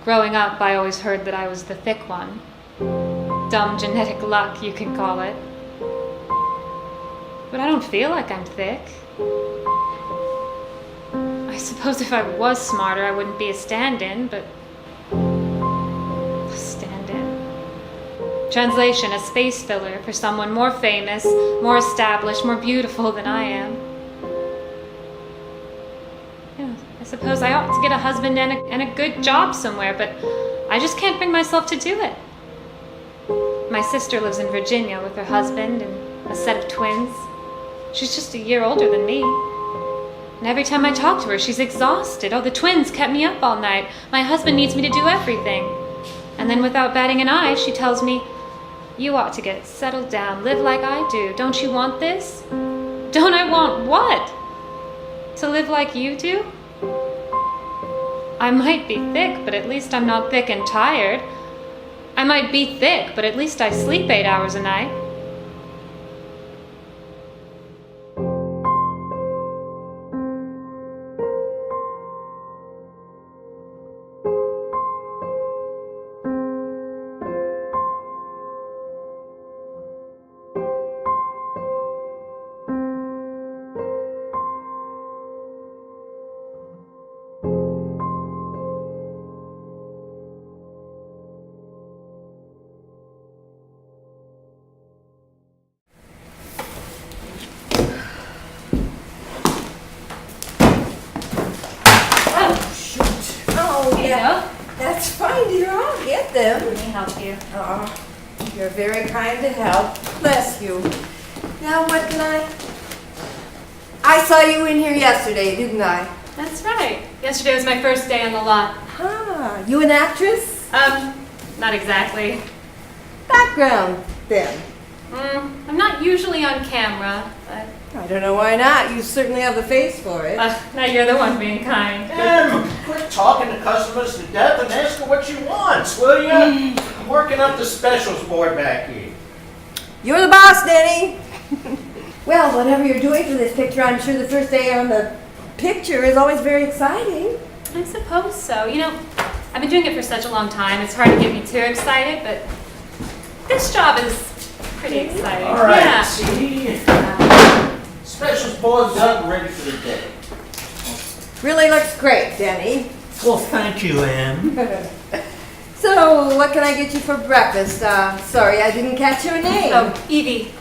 Growing up, I always heard that I was the thick one. Dumb genetic luck, you can call it. But I don't feel like I'm thick. I suppose if I was smarter, I wouldn't be a stand-in, but... Stand-in. Translation, a space filler for someone more famous, more established, more beautiful than I am. Yeah, I suppose I ought to get a husband and a good job somewhere, but I just can't bring myself to do it. My sister lives in Virginia with her husband and a set of twins. She's just a year older than me. And every time I talk to her, she's exhausted. Oh, the twins kept me up all night. My husband needs me to do everything. And then without batting an eye, she tells me, "You ought to get settled down, live like I do. Don't you want this?" Don't I want what? To live like you do? I might be thick, but at least I'm not thick and tired. I might be thick, but at least I sleep 8 hours a night. That's fine, dear. I'll get them. Let me help you. Oh, you're very kind to help. Bless you. Now, what can I saw you in here yesterday, didn't I? That's right. Yesterday was my first day on the lot. Ah, you an actress? Not exactly. Background, then. I'm not usually on camera, but... I don't know why not. You certainly have the face for it. Now you're the one being kind. Quit talking to customers to death and ask her what she wants, will you? I'm working up the specials board back here. You're the boss, Denny. Well, whatever you're doing for this picture, I'm sure the first day on the picture is always very exciting. I suppose so. You know, I've been doing it for such a long time, it's hard to get me too excited, but this job is pretty exciting. All right, Yeah. see? Specials board's up and ready for the day. Really looks great, Denny. Well, thank you, Em. So, what can I get you for breakfast? Sorry, I didn't catch your name. Oh, Evie.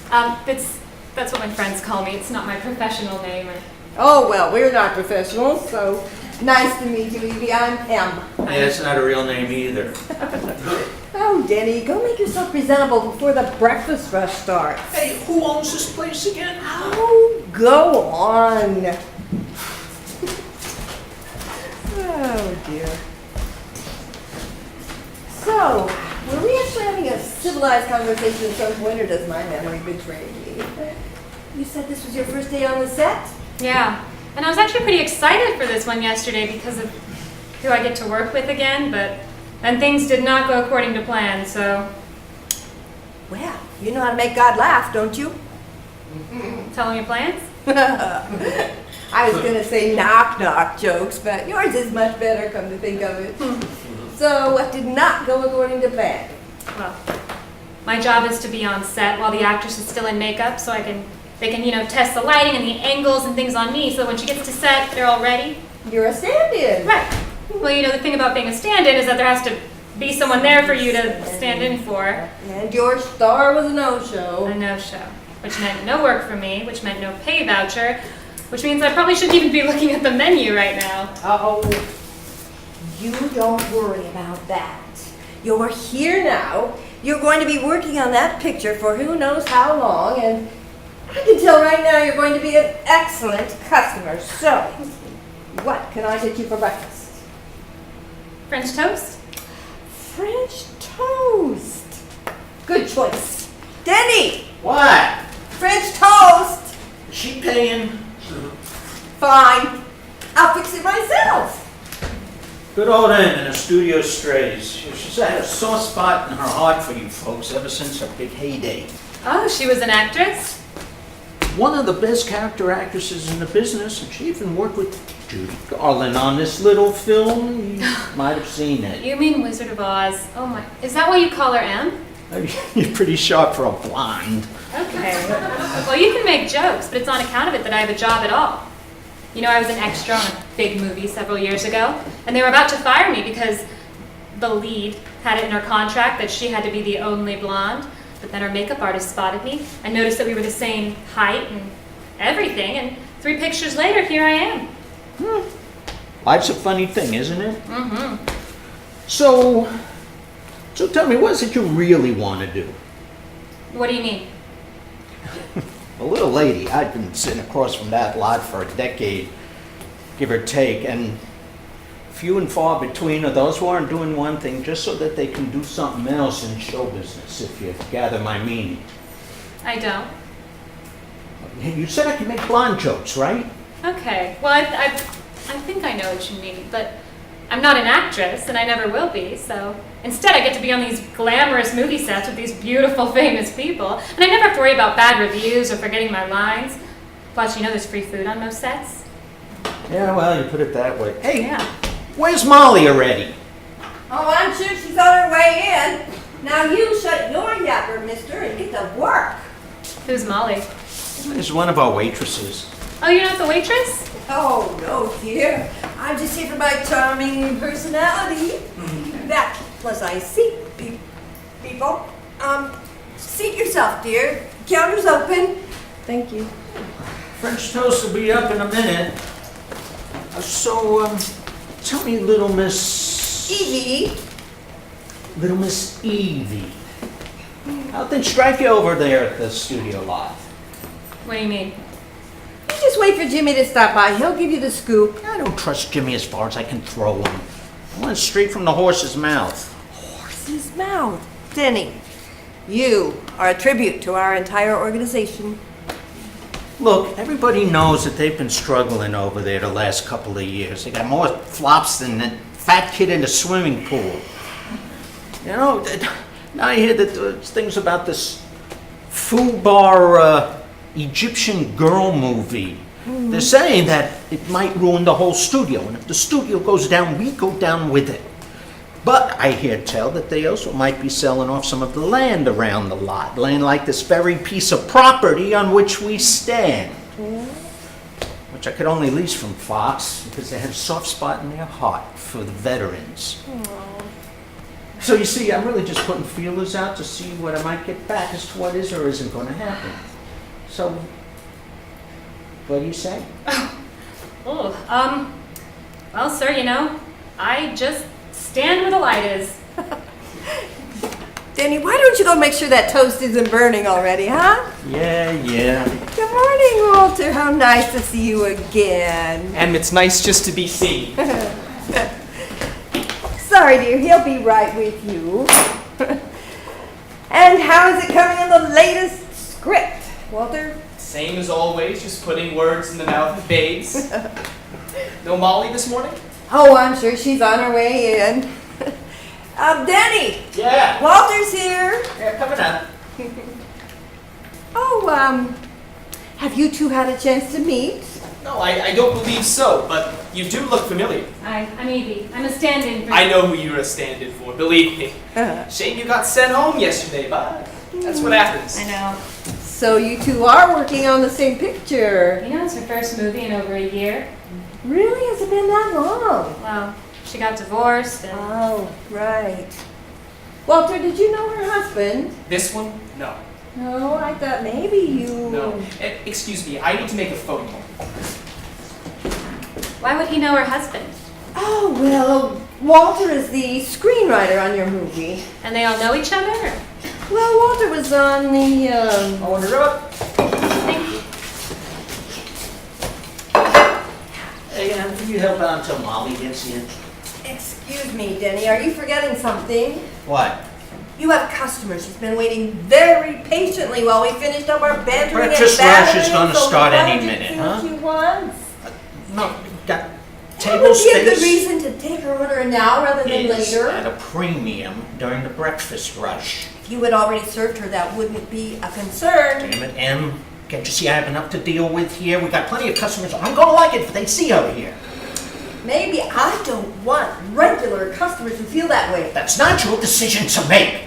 That's what my friends call me. It's not my professional name. Oh, well, we're not professionals, so nice to meet you, Evie. I'm Em. Yeah, it's not a real name either. Oh, Denny, go make yourself presentable before the breakfast rush starts. Hey, who owns this place again? Oh, go on. Oh, dear. So, were we actually having a civilized conversation at some point, or does my memory betray me? You said this was your first day on the set? Yeah. And I was actually pretty excited for this one yesterday because of who I get to work with again, but then things did not go according to plan, so... Well, you know how to make God laugh, don't you? Tell him your plans? I was going to say knock-knock jokes, but yours is much better, come to think of it. So, what did not go according to plan? Well, my job is to be on set while the actress is still in makeup, so they can, test the lighting and the angles and things on me, so when she gets to set, they're all ready. You're a stand-in. Right. Well, the thing about being a stand-in is that there has to be someone there for you to stand in for. And your star was a no-show. A no-show, which meant no work for me, which meant no pay voucher, which means I probably shouldn't even be looking at the menu right now. Oh, you don't worry about that. You're here now. You're going to be working on that picture for who knows how long, and I can tell right now you're going to be an excellent customer. So, what can I get you for breakfast? French toast? French toast. Good choice. Denny! What? French toast! Is she paying? Fine. I'll fix it myself. Good old Em in a studio strays. She's had a soft spot in her heart for you folks ever since her big heyday. Oh, she was an actress? One of the best character actresses in the business, and she even worked with Judy Garland on this little film. You might have seen it. You mean Wizard of Oz? Oh my, is that why you call her M? You're pretty sharp for a blonde. Okay. Well, you can make jokes, but it's on account of it that I have a job at all. You know, I was an extra on a big movie several years ago, and they were about to fire me because the lead had it in her contract that she had to be the only blonde. But then our makeup artist spotted me and noticed that we were the same height and everything, and 3 pictures later, here I am. Life's a funny thing, isn't it? Mm-hmm. So tell me, what is it you really want to do? What do you mean? A little lady, I've been sitting across from that lot for a decade, give or take, and few and far between are those who aren't doing one thing just so that they can do something else in show business, if you gather my meaning. I don't. You said I could make blonde jokes, right? Okay. Well, I think I know what you mean, but I'm not an actress, and I never will be, so instead I get to be on these glamorous movie sets with these beautiful, famous people, and I never have to worry about bad reviews or forgetting my lines. Plus, you know there's free food on most sets. Yeah, well, you put it that way. Hey, Yeah. where's Molly already? Oh, I'm sure she's on her way in. Now you shut your yapper, mister, and get to work. Who's Molly? It's one of our waitresses. Oh, you're not the waitress? Oh, no, dear. I'm just here for my charming personality. That, plus I seek people. Seat yourself, dear. Counter's open. Thank you. French toast will be up in a minute. Tell me, Little Miss Evie. Evie. How'd things strike you over there at the studio lot? What do you mean? You just wait for Jimmy to stop by. He'll give you the scoop. I don't trust Jimmy as far as I can throw him. I want it straight from the horse's mouth. Horse's mouth. Denny, you are a tribute to our entire organization. Look, everybody knows that they've been struggling over there the last couple of years. They got more flops than that fat kid in the swimming pool. You know, now I hear that there's things about this FUBAR Egyptian girl movie. They're saying that it might ruin the whole studio, and if the studio goes down, we go down with it. But I hear tell that they also might be selling off some of the land around the lot, land like this very piece of property on which we stand. Which I could only lease from Fox because they had a soft spot in their heart for the veterans. So you see, I'm really just putting feelers out to see what I might get back as to what is or isn't going to happen. So, what do you say? Oh, well, sir, you know, I just stand where the light is. Danny, why don't you go make sure that toast isn't burning already, huh? Yeah. Good morning, Walter. How nice to see you again. And it's nice just to be seen. Sorry, dear. He'll be right with you. And how is it coming in the latest script, Walter? Same as always, just putting words in the mouth of babes. No Molly this morning? Oh, I'm sure she's on her way in. Danny, Yeah. Walter's here. Yeah, coming up. Oh, have you two had a chance to meet? No, I don't believe so, but you do look familiar. I'm Evie. I'm a stand-in for... I know who you're a stand-in for, believe me. Shame you got sent home yesterday, but that's what happens. I know. So you two are working on the same picture. You know, it's her first movie in over a year. Really? Has it been that long? Well, she got divorced and... Oh, right. Walter, did you know her husband? This one? No. No, I thought maybe you... No. Excuse me, I need to make a phone call. Why would he know her husband? Oh, well, Walter is the screenwriter on your movie. And they all know each other? Or? Well, Walter was on the, Order up. Thank you. Hey, can you help out until Molly gets in? Excuse me, Denny, are you forgetting something? What? You have customers. She's been waiting very patiently while we finished up our bedroom Breakfast rush is gonna start any minute, huh? She wants. No, got That table would be a good space. reason to take her order now rather than Is later. at a premium during the breakfast rush. If you had already served her, that wouldn't be a concern. Damn it, Em. Can't you see I have enough to deal with here? We got plenty of customers. I'm gonna like it if they see her here. Maybe I don't want regular customers who feel that way. That's not your decision to make.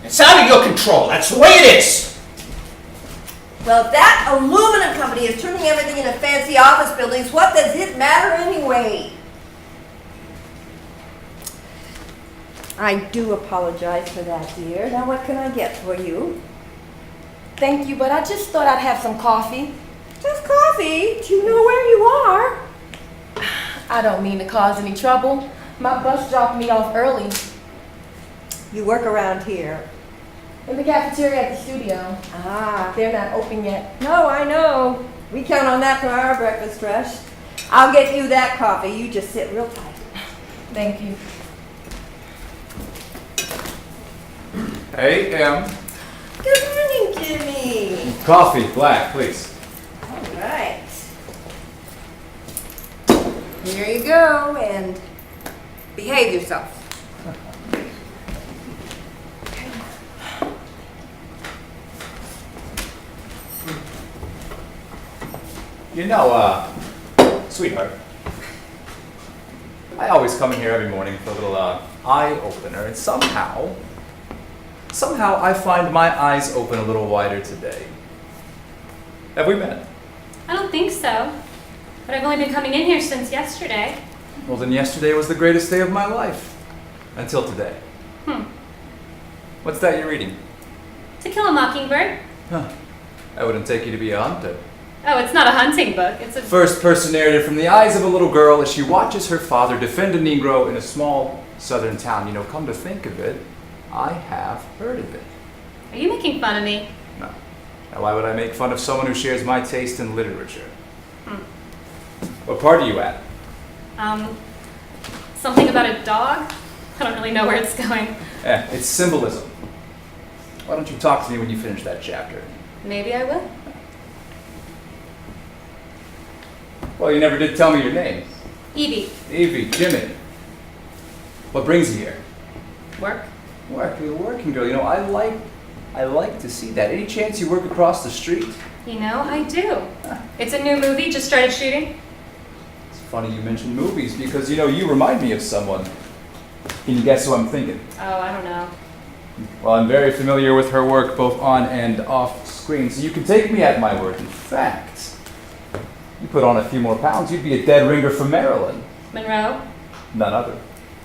It's out of your control. That's the way it is. Well, if that aluminum company is turning everything into fancy office buildings, what does it matter anyway? I do apologize for that, dear. Now what can I get for you? Thank you, but I just thought I'd have some coffee. Just coffee? Do you know where you are? I don't mean to cause any trouble. My bus dropped me off early You work around here. in the cafeteria at the studio. Ah, They're not open yet. no, I know. We count on that for our breakfast rush. I'll get you that coffee. You just sit real tight. Thank you. Hey, Em. Good morning, Jimmy. Coffee, black, please. All right. Here you go, and behave yourself. You know, sweetheart, I always come in here every morning for a little eye-opener, and somehow I find my eyes open a little wider today. Have we met? I don't think so. But I've only been coming in here since yesterday. Well, then yesterday was the greatest day of my life. Until today. What's that you're reading? To Kill a Mockingbird. Huh. I wouldn't take you to be a hunter. Oh, it's not a hunting book. It's a... First-person narrative from the eyes of a little girl as she watches her father defend a Negro in a small southern town. You know, come to think of it, I have heard of it. Are you making fun of me? No. Now, why would I make fun of someone who shares my taste in literature? What part are you at? Something about a dog? I don't really know where it's going. It's symbolism. Why don't you talk to me when you finish that chapter? Maybe I will. Well, you never did tell me your name. Evie. Evie, Jimmy. What brings you here? Work. Work, you're a working girl. You know, I like to see that. Any chance you work across the street? You know, I do. It's a new movie, just started shooting. It's funny you mentioned movies because, you know, you remind me of someone. Can you guess who I'm thinking? Oh, I don't know. Well, I'm very familiar with her work both on and off screen, so you can take me at my word. In fact, you put on a few more pounds, you'd be a dead ringer from Maryland. Monroe. None other.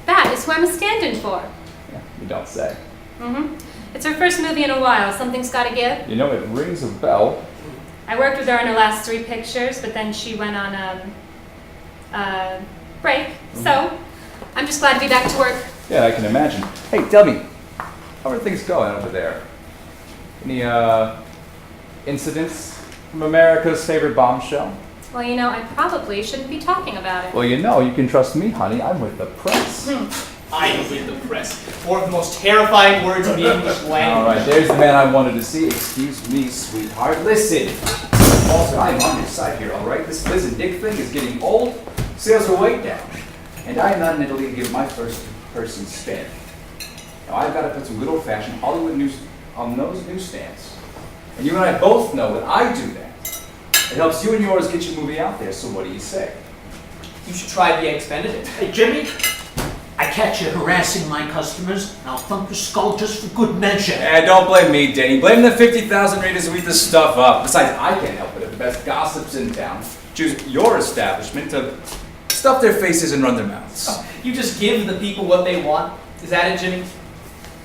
That is who I'm stand-in for. Yeah, you don't say. It's her first movie in a while. Something's got to give. You know, it rings a bell. I worked with her on her last 3 pictures, but then she went on break. So I'm just glad to be back to work. Yeah, I can imagine. Hey, tell me, how are things going over there? Any incidents from America's favorite bombshell? Well, you know, I probably shouldn't be talking about it. Well, you know, you can trust me, honey. I'm with the press. I am with the press. Four of the most terrifying words in the English language. All right, there's the man I wanted to see. Excuse me, sweetheart. Listen, Walter, I'm on your side here, all right? This Liz and Dick thing is getting old. Sales are way down. And I am not in Italy to give my first-person spin. Now, I've got to put some good old-fashioned Hollywood news on those newsstands. And you and I both know that I do that. It helps you and yours get your movie out there, so what do you say? You should try the Eggs Benedict. Hey, Jimmy, I catch you harassing my customers, and I'll thump your skull just for good measure. Don't blame me, Denny. Blame the 50,000 readers who eat this stuff up. Besides, I can't help it if the best gossips in town choose your establishment to stuff their faces and run their mouths. You just give the people what they want. Is that it, Jimmy?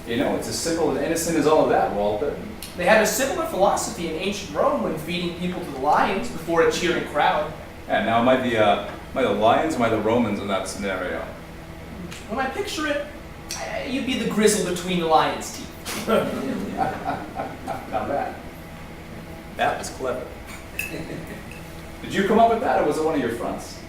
You know, it's as simple and innocent as all of that, Walter. They had a similar philosophy in ancient Rome when feeding people to the lions before a cheering crowd. And now am I the lions or am I the Romans in that scenario? When I picture it, you'd be the grizzle between the lion's teeth. Now that was clever. Did you come up with that or was it one of your fronts?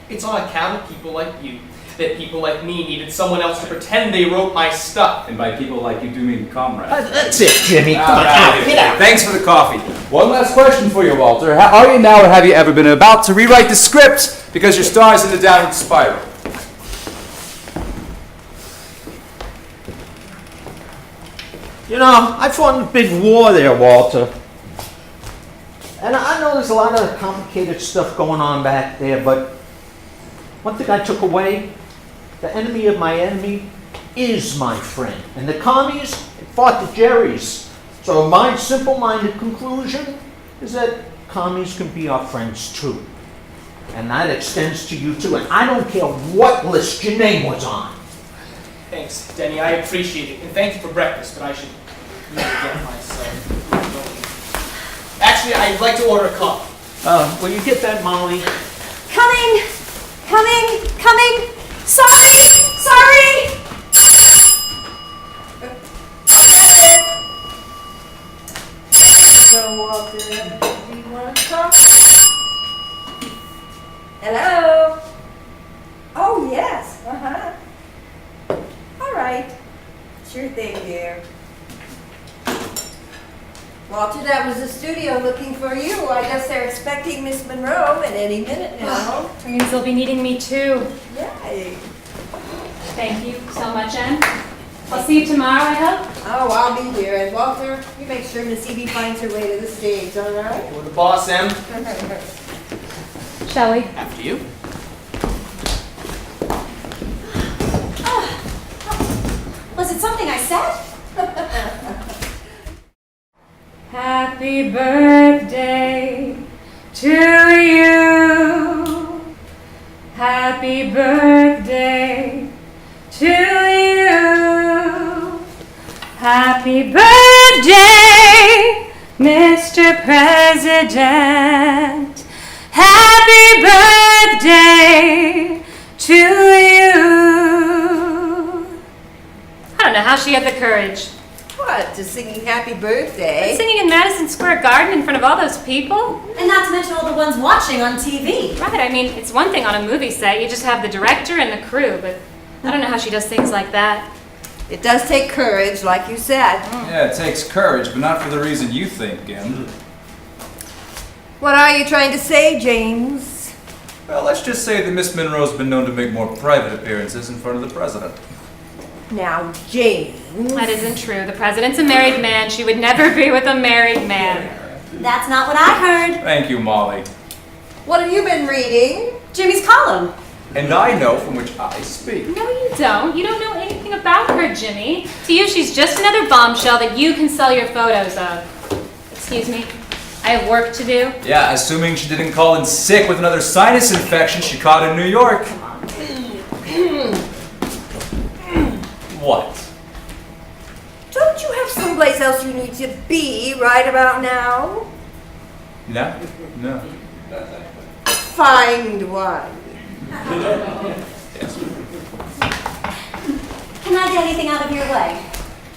It's on account of people like you that people like me needed someone else to pretend they wrote my stuff. And by people like you do mean comrades. That's it, Jimmy. All Come on, right. get out. Thanks for the coffee. One last question for you, Walter. How are you now or have you ever been about to rewrite the script because your star is in the downward spiral? You know, I fought in a big war there, Walter. And I know there's a lot of complicated stuff going on back there, but one thing I took away, the enemy of my enemy is my friend. And the commies fought the Jerrys. So my simple-minded conclusion is that commies can be our friends too. And that extends to you too. And I don't care what list your name was on. Thanks, Denny. I appreciate it. And thank you for breakfast, but I should get myself going. Actually, I'd like to order a coffee. Will you get that, Molly? Coming! Coming! Sorry! So, Walter, do you want to talk? Hello? Oh, yes, All right. Sure thing, dear. Walter, that was the studio looking for you. I guess they're expecting Miss Monroe at any minute now. Means they'll be needing me too. Yay. Thank you so much, Em. I'll see you tomorrow, I hope. Oh, I'll be here. And Walter, you make sure Miss Evie finds her way to the stage, all right? Or the boss, Em. Shall we? After you. Was it something I said? Happy birthday to you. Happy birthday to you. Happy birthday, Mr. President. Happy birthday to you. I don't know how she had the courage. What, to singing happy birthday? Singing in Madison Square Garden in front of all those people? And not to mention all the ones watching on TV. Right, I mean, it's one thing on a movie set. You just have the director and the crew, but I don't know how she does things like that. It does take courage, like you said. Yeah, it takes courage, but not for the reason you think, Em. What are you trying to say, James? Well, let's just say that Miss Monroe's been known to make more private appearances in front of the president. Now, James. That isn't true. The president's a married man. She would never be with a married man. That's not what I heard. Thank you, Molly. What have you been reading? Jimmy's column. And I know from which I speak. No, you don't. You don't know anything about her, Jimmy. To you, she's just another bombshell that you can sell your photos of. Excuse me. I have work to do. Yeah, assuming she didn't call in sick with another sinus infection she caught in New York. What? Don't you have someplace else you need to be right about now? No? No. Find one. Yes. Can I get anything out of your way?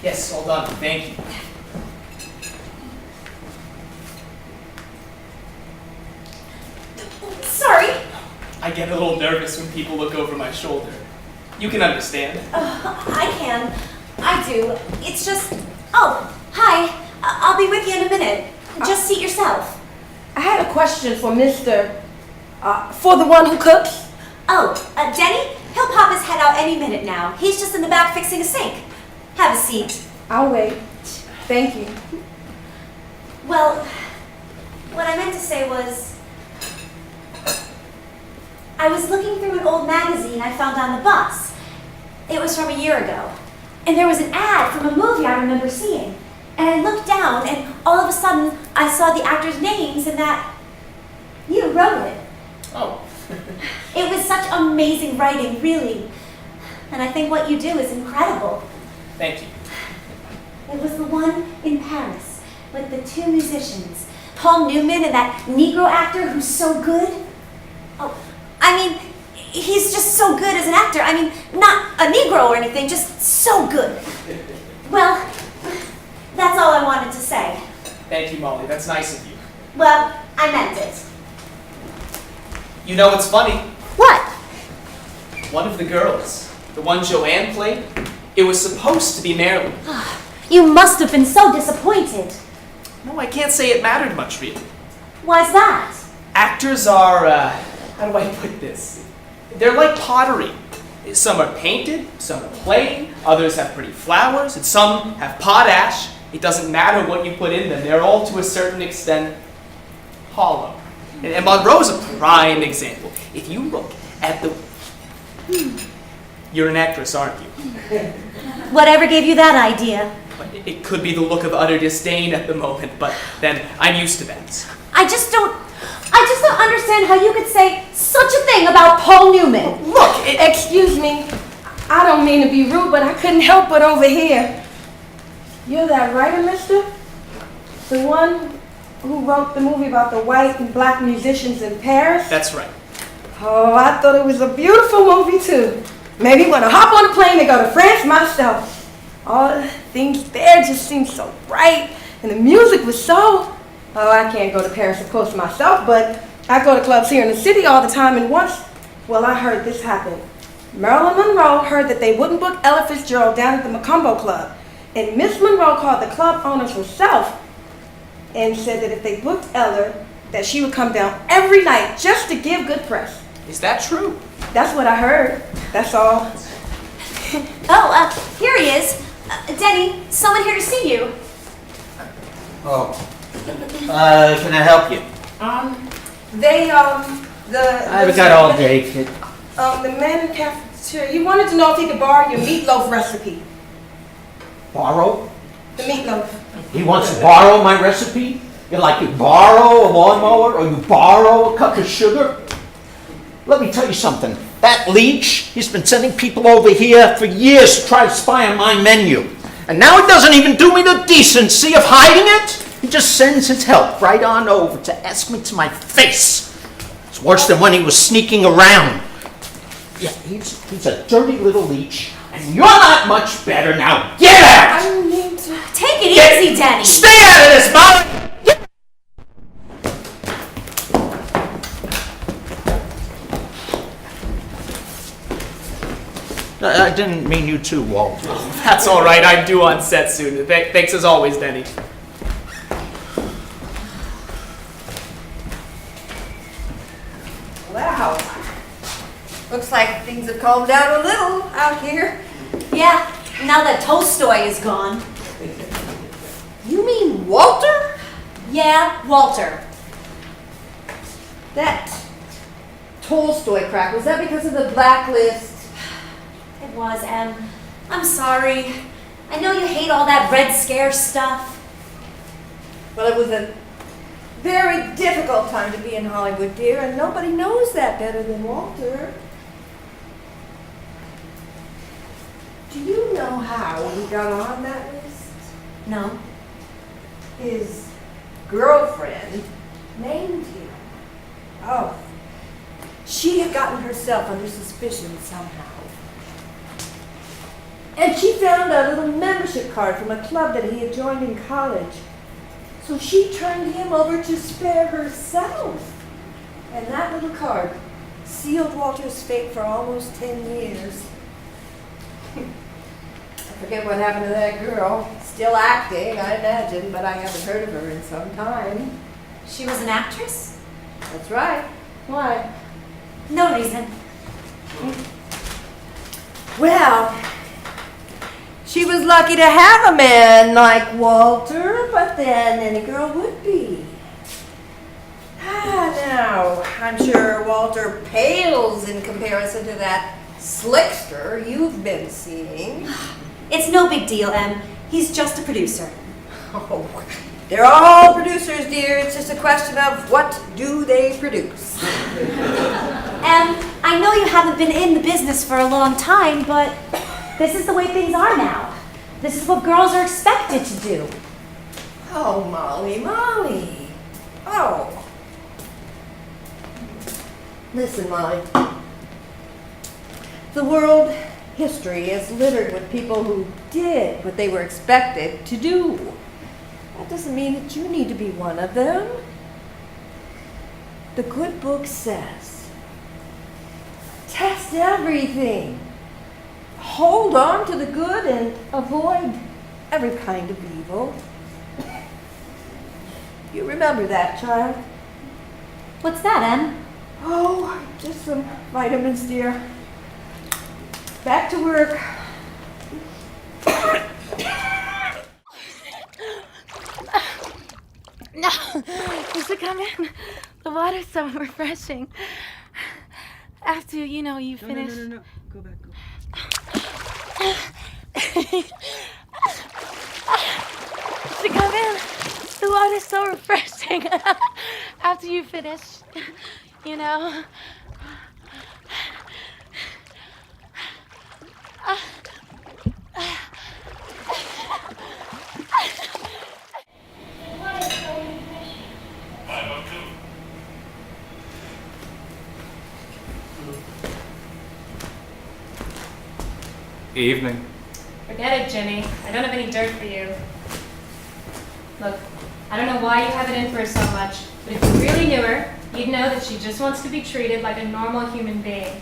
Yes, all done. Thank you. Sorry. I get a little nervous when people look over my shoulder. You can understand. I can. I do. It's just... Oh, hi. I'll be with you in a minute. Just seat yourself. I had a question for Mr. For the one who cooks. Oh, Denny? He'll pop his head out any minute now. He's just in the back fixing a sink. Have a seat. I'll wait. Thank you. Well, what I meant to say was... I was looking through an old magazine I found on the bus. It was from a year ago. And there was an ad from a movie I remember seeing. And I looked down, and all of a sudden, I saw the actors' names, and that you wrote it. Oh. It was such amazing writing, really. And I think what you do is incredible. Thank you. It was the one in Paris with the two musicians, Paul Newman and that Negro actor who's so good. Oh, I mean, he's just so good as an actor. I mean, not a Negro or anything, just so good. Well, that's all I wanted to say. Thank you, Molly. That's nice of you. Well, I meant it. You know what's funny? What? One of the girls, the one Joanne played, it was supposed to be Marilyn. You must have been so disappointed. No, I can't say it mattered much, really. Why's that? Actors are, how do I put this? They're like pottery. Some are painted, some are plain, others have pretty flowers, and some have potash. It doesn't matter what you put in them, they're all to a certain extent hollow. And Monroe's a prime example. If you look at the You're an actress, aren't you? Whatever gave you that idea? But it could be the look of utter disdain at the moment, but then I'm used to that. I just don't understand how you could say such a thing about Paul Newman. Look, Excuse me. I don't mean to be rude, but I couldn't help but overhear. You're that writer, mister? The one who wrote the movie about the white and black musicians in Paris? that's right. Oh, I thought it was a beautiful movie, too. Made me want to hop on a plane and go to France myself. All the things there just seemed so bright, and the music was so... Oh, I can't go to Paris, of course, myself, but I go to clubs here in the city all the time, and once, well, I heard this happen. Marilyn Monroe heard that they wouldn't book Ella Fitzgerald down at the Macumbo Club, and Miss Monroe called the club owners herself and said that if they booked Ella, that she would come down every night just to give good press. Is that true? That's what I heard. That's all. Oh, here he is. Denny, someone here to see you. Oh. Can I help you? I've got all day, kid. The man in the cafeteria, he wanted to know if he could borrow your meatloaf recipe. Borrow? The meatloaf. He wants to borrow my recipe? You borrow a lawnmower or you borrow a cup of sugar? Let me tell you something. That leech, he's been sending people over here for years to try to spy on my menu. And now he doesn't even do me the decency of hiding it. He just sends his help right on over to ask me to my face. It's worse than when he was sneaking around. Yeah, he's a dirty little leech. And you're not much better now. Get out! I don't need to. Take it easy, Denny. Stay out of this, Molly! I didn't mean you too, Walt. That's all right. I'm due on set soon. Thanks as always, Denny. Wow. Looks like things have calmed down a little out here. Yeah, now that Tolstoy is gone. You mean Walter? Yeah, Walter. That Tolstoy crack, was that because of the blacklist? It was, Em. I'm sorry. I know you hate all that Red Scare stuff. Well, it was a very difficult time to be in Hollywood, dear, and nobody knows that better than Walter. Do you know how he got on that list? No. His girlfriend named him. Oh. She had gotten herself under suspicion somehow. And she found a little membership card from a club that he had joined in college. So she turned him over to spare herself. And that little card sealed Walter's fate for almost 10 years. I forget what happened to that girl. Still acting, I imagine, but I haven't heard of her in some time. She was an actress? That's right. Why? No reason. Well, she was lucky to have a man like Walter, but then any girl would be. Now, I'm sure Walter pales in comparison to that slickster you've been seeing. It's no big deal, Em. He's just a producer. Oh, they're all producers, dear. It's just a question of what do they produce. Em, I know you haven't been in the business for a long time, but this is the way things are now. This is what girls are expected to do. Oh, Molly. Oh. Listen, Molly. The world history is littered with people who did what they were expected to do. That doesn't mean that you need to be one of them. The good book says, test everything. Hold on to the good and avoid every kind of evil. You remember that, child? What's that, Em? Oh, just some vitamins, dear. Back to work. No, you should come in. The water's so refreshing. After, you finish. Go back. To come in, the water's so refreshing after you finish, you know. Evening. Forget it, Jimmy. I don't have any dirt for you. Look, I don't know why you have it in for her so much, but if you really knew her, you'd know that she just wants to be treated like a normal human being.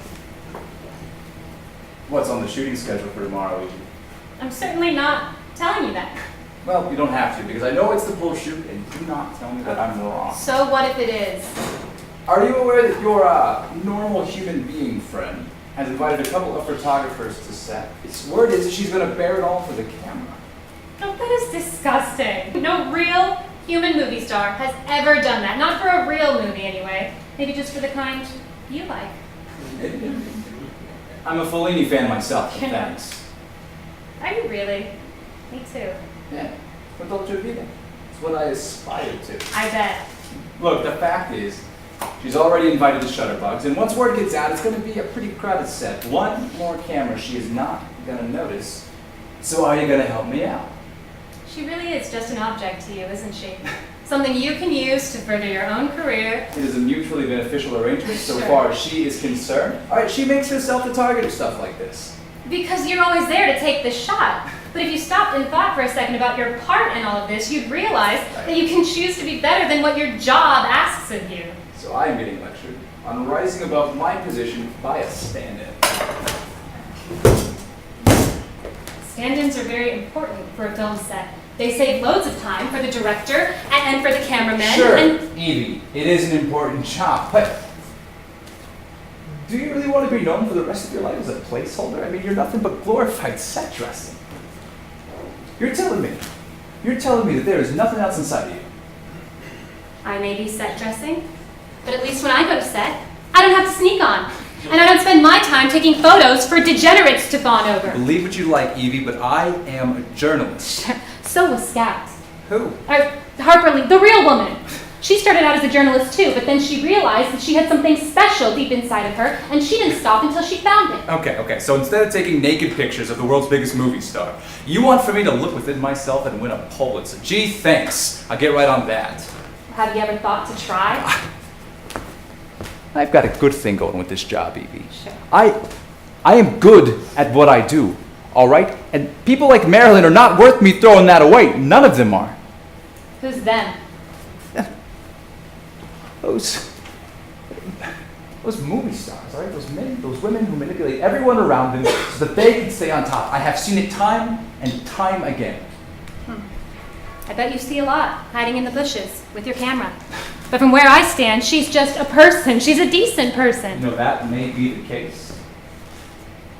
What's on the shooting schedule for tomorrow, Evie? I'm certainly not telling you that. Well, you don't have to, because I know it's the bull shoot, and do not tell me that I'm wrong. So what if it is? Are you aware that your normal human being friend has invited a couple of photographers to set? Its word is that she's going to bear it all for the camera. Oh, that is disgusting. No real human movie star has ever done that. Not for a real movie, anyway. Maybe just for the kind you like. I'm a Fellini fan myself, but Yeah. thanks. Are you really? Me too. Yeah, what told you to be there? It's what I aspire to. I bet. Look, the fact is, she's already invited the Shutterbugs, and once word gets out, it's going to be a pretty crowded set. One more camera she is not going to notice. So are you going to help me out? She really is just an object to you, isn't she? Something you can use to further your own career. It is a mutually beneficial arrangement so Sure. far as she is concerned. All right, she makes herself the target of stuff like this. Because you're always there to take the shot. But if you stopped and thought for a second about your part in all of this, you'd realize that you can choose to be better than what your job asks of you. So I am getting lectured on rising above my position by a stand-in. Stand-ins are very important for a film set. They save loads of time for the director and for the cameraman. Sure, And Evie, it is an important job, but do you really want to be known for the rest of your life as a placeholder? I mean, you're nothing but glorified set dressing. You're telling me that there is nothing else inside of you. I may be set dressing, but at least when I go to set, I don't have to sneak on. And I don't spend my time taking photos for degenerates to fawn over. Believe what you like, Evie, but I am a journalist. So was Scout. Who? Harper Lee, the real woman. She started out as a journalist too, but then she realized that she had something special deep inside of her, and she didn't stop until she found it. Okay, so instead of taking naked pictures of the world's biggest movie star, you want for me to look within myself and win a Pulitzer. Gee, thanks. I'll get right on that. Have you ever thought to try? I've got a good thing going with this job, Evie. Sure. I am good at what I do, all right? And people like Marilyn are not worth me throwing that away. None of them are. Who's them? Those movie stars, all right? Those men, those women who manipulate everyone around them so that they can stay on top. I have seen it time and time again. I bet you see a lot hiding in the bushes with your camera. But from where I stand, she's just a person. She's a decent person. No, that may be the case.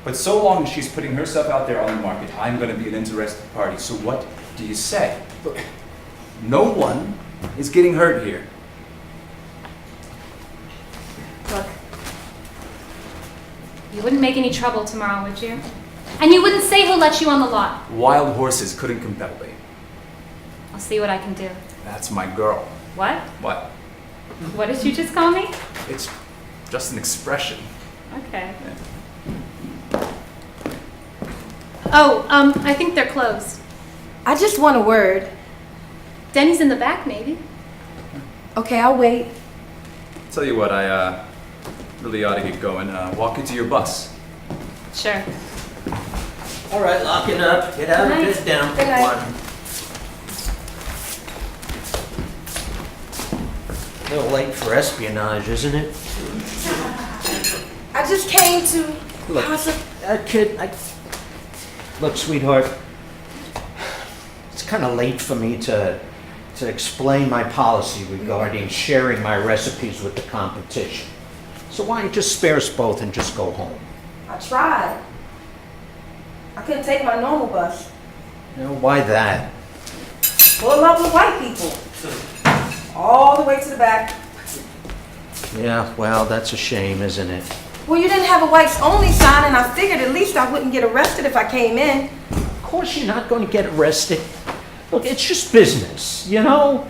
But so long as she's putting herself out there on the market, I'm going to be an interested party. So what do you say? Look, no one is getting hurt here. Look, you wouldn't make any trouble tomorrow, would you? And you wouldn't say who let you on the lot. Wild horses couldn't compel me. I'll see what I can do. That's my girl. What? What? What did you just call me? It's just an expression. Okay. Oh, I think they're closed. I just want a word. Denny's in the back, maybe. Okay, I'll wait. Tell you what, I really ought to get going. Walk into your bus. Sure. All right, lock it up. Get out of Good this night. damn Good night. one. A little late for espionage, isn't it? I just came to Look, Look, sweetheart, it's kind of late for me to explain my policy regarding sharing my recipes with the competition. So why don't you just spare us both and just go home? I tried. I couldn't take my normal bus. You know, why that? Full up with white people. All the way to the back. Yeah, well, that's a shame, isn't it? Well, you didn't have a whites only sign, and I figured at least I wouldn't get arrested if I came in. Of course you're not going to get arrested. Look, it's just business, you know?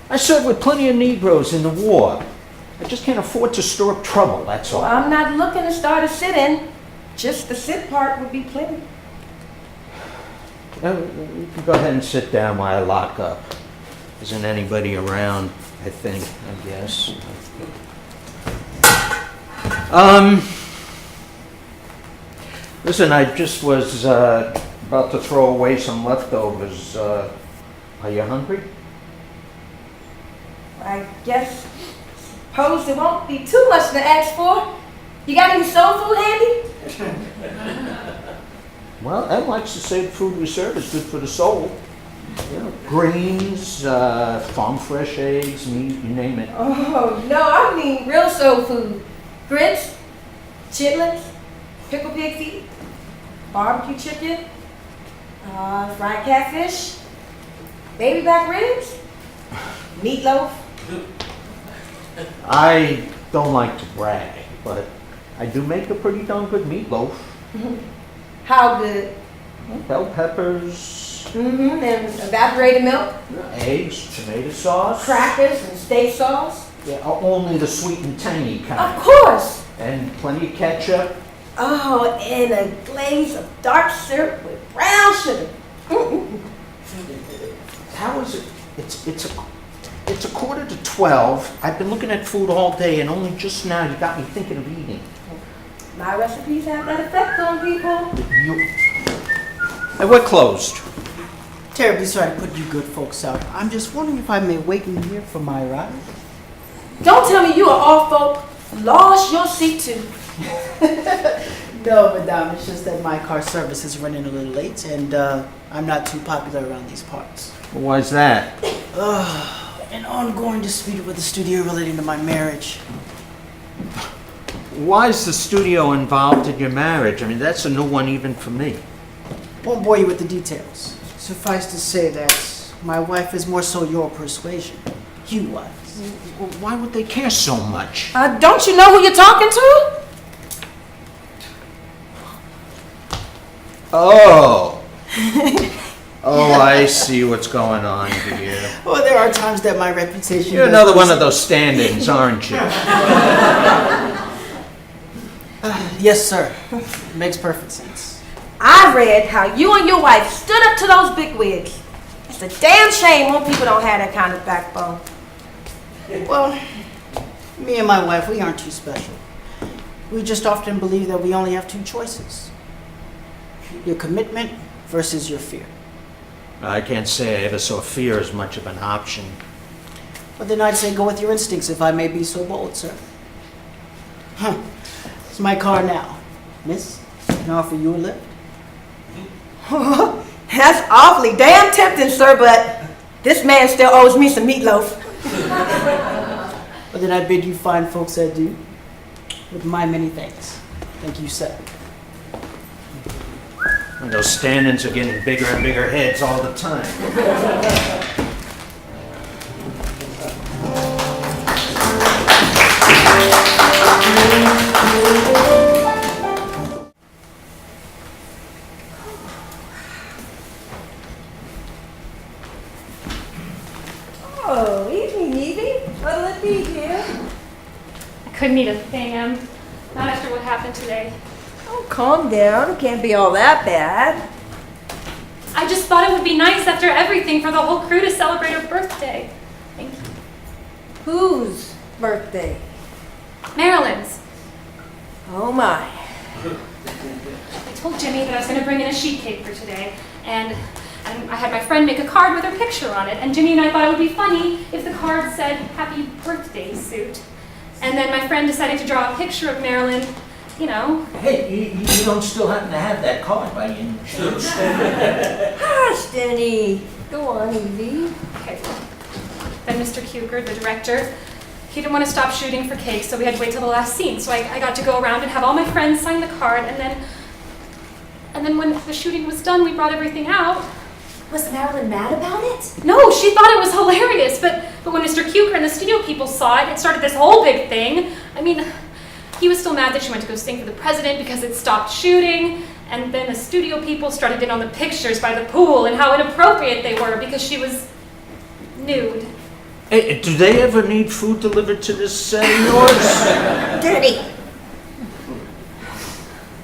I served with plenty of Negroes in the war. I just can't afford to stir up trouble, that's all. Well, I'm not looking to start a sit-in. Just the sit part would be plenty. You can go ahead and sit down while I lock up. Isn't anybody around, I think, I guess. Listen, I just was about to throw away some leftovers. Are you hungry? I guess, suppose it won't be too much to ask for. You got any soul food handy? Well, Ed likes to say the food we serve is good for the soul. You know, greens, farm fresh eggs, meat, you name it. Oh, no, I mean real soul food. Grits, chitlins, pickled pig feet, barbecue chicken, fried catfish, baby back ribs, meatloaf. I don't like to brag, but I do make a pretty darn good meatloaf. How good? Bell peppers, And evaporated milk, eggs, tomato sauce. crackers, and steak sauce. Yeah, only the sweet and tangy Of kind. course. And plenty of ketchup. Oh, and a glaze of dark syrup with brown sugar. How is it? It's a 11:45. I've been looking at food all day, and only just now you got me thinking of eating. My recipes have that effect on people. And we're closed. Terribly sorry to put you good folks out. I'm just wondering if I may wait in here for my ride. Don't tell me you are all folk lost your seat too. No, madame, it's just that my car service is running a little late and I'm not too popular around these parts. Why's that? An ongoing dispute with the studio relating to my marriage. Why is the studio involved in your marriage? I mean, that's a new one even for me. Won't bore you with the details. Suffice to say that my wife is more so your persuasion. You wives. Well, why would they care so much? Don't you know who you're talking to? Oh. Oh, I see what's going on here. Well, there are times that my reputation... You're another one of those stand-ins, aren't you? Yes, sir. Makes perfect sense. I read how you and your wife stood up to those bigwigs. It's a damn shame more people don't have that kind of backbone. Well, me and my wife, we aren't too special. We just often believe that we only have two choices. Your commitment versus your fear. I can't say I ever saw fear as much of an option. But then I'd say go with your instincts, if I may be so bold, sir. It's my car now. Miss, can I offer you a lift? That's awfully damn tempting, sir, but this man still owes me some meatloaf. But then I bid you fine folks adieu. With my many thanks. Thank you, sir. And those stand-ins are getting bigger and bigger heads all the time. Oh, evening, Evie. What'll it be, dear? I couldn't eat a thing, not after what happened today. Oh, calm down. It can't be all that bad. I just thought it would be nice after everything for the whole crew to celebrate her birthday. Thank you. Whose birthday? Marilyn's. Oh, my. I told Jimmy that I was going to bring in a sheet cake for today, and I had my friend make a card with her picture on it, and Jimmy and I thought it would be funny if the card said, "Happy Birthday, Suit." And then my friend decided to draw a picture of Marilyn, you know. Hey, you don't still happen to have that card by any chance? Hush, Denny. Go on, Evie. Okay. Then Mr. Kuker, the director, he didn't want to stop shooting for cake, so we had to wait till the last scene. So I got to go around and have all my friends sign the card, and then when the shooting was done, we brought everything out. Was Marilyn mad about it? No, she thought it was hilarious, but when Mr. Kuker and the studio people saw it, it started this whole big thing. I mean, he was still mad that she went to go sing for the president because it stopped shooting. And then the studio people started in on the pictures by the pool and how inappropriate they were because she was nude. Hey, do they ever need food delivered to this set of yours? Danny,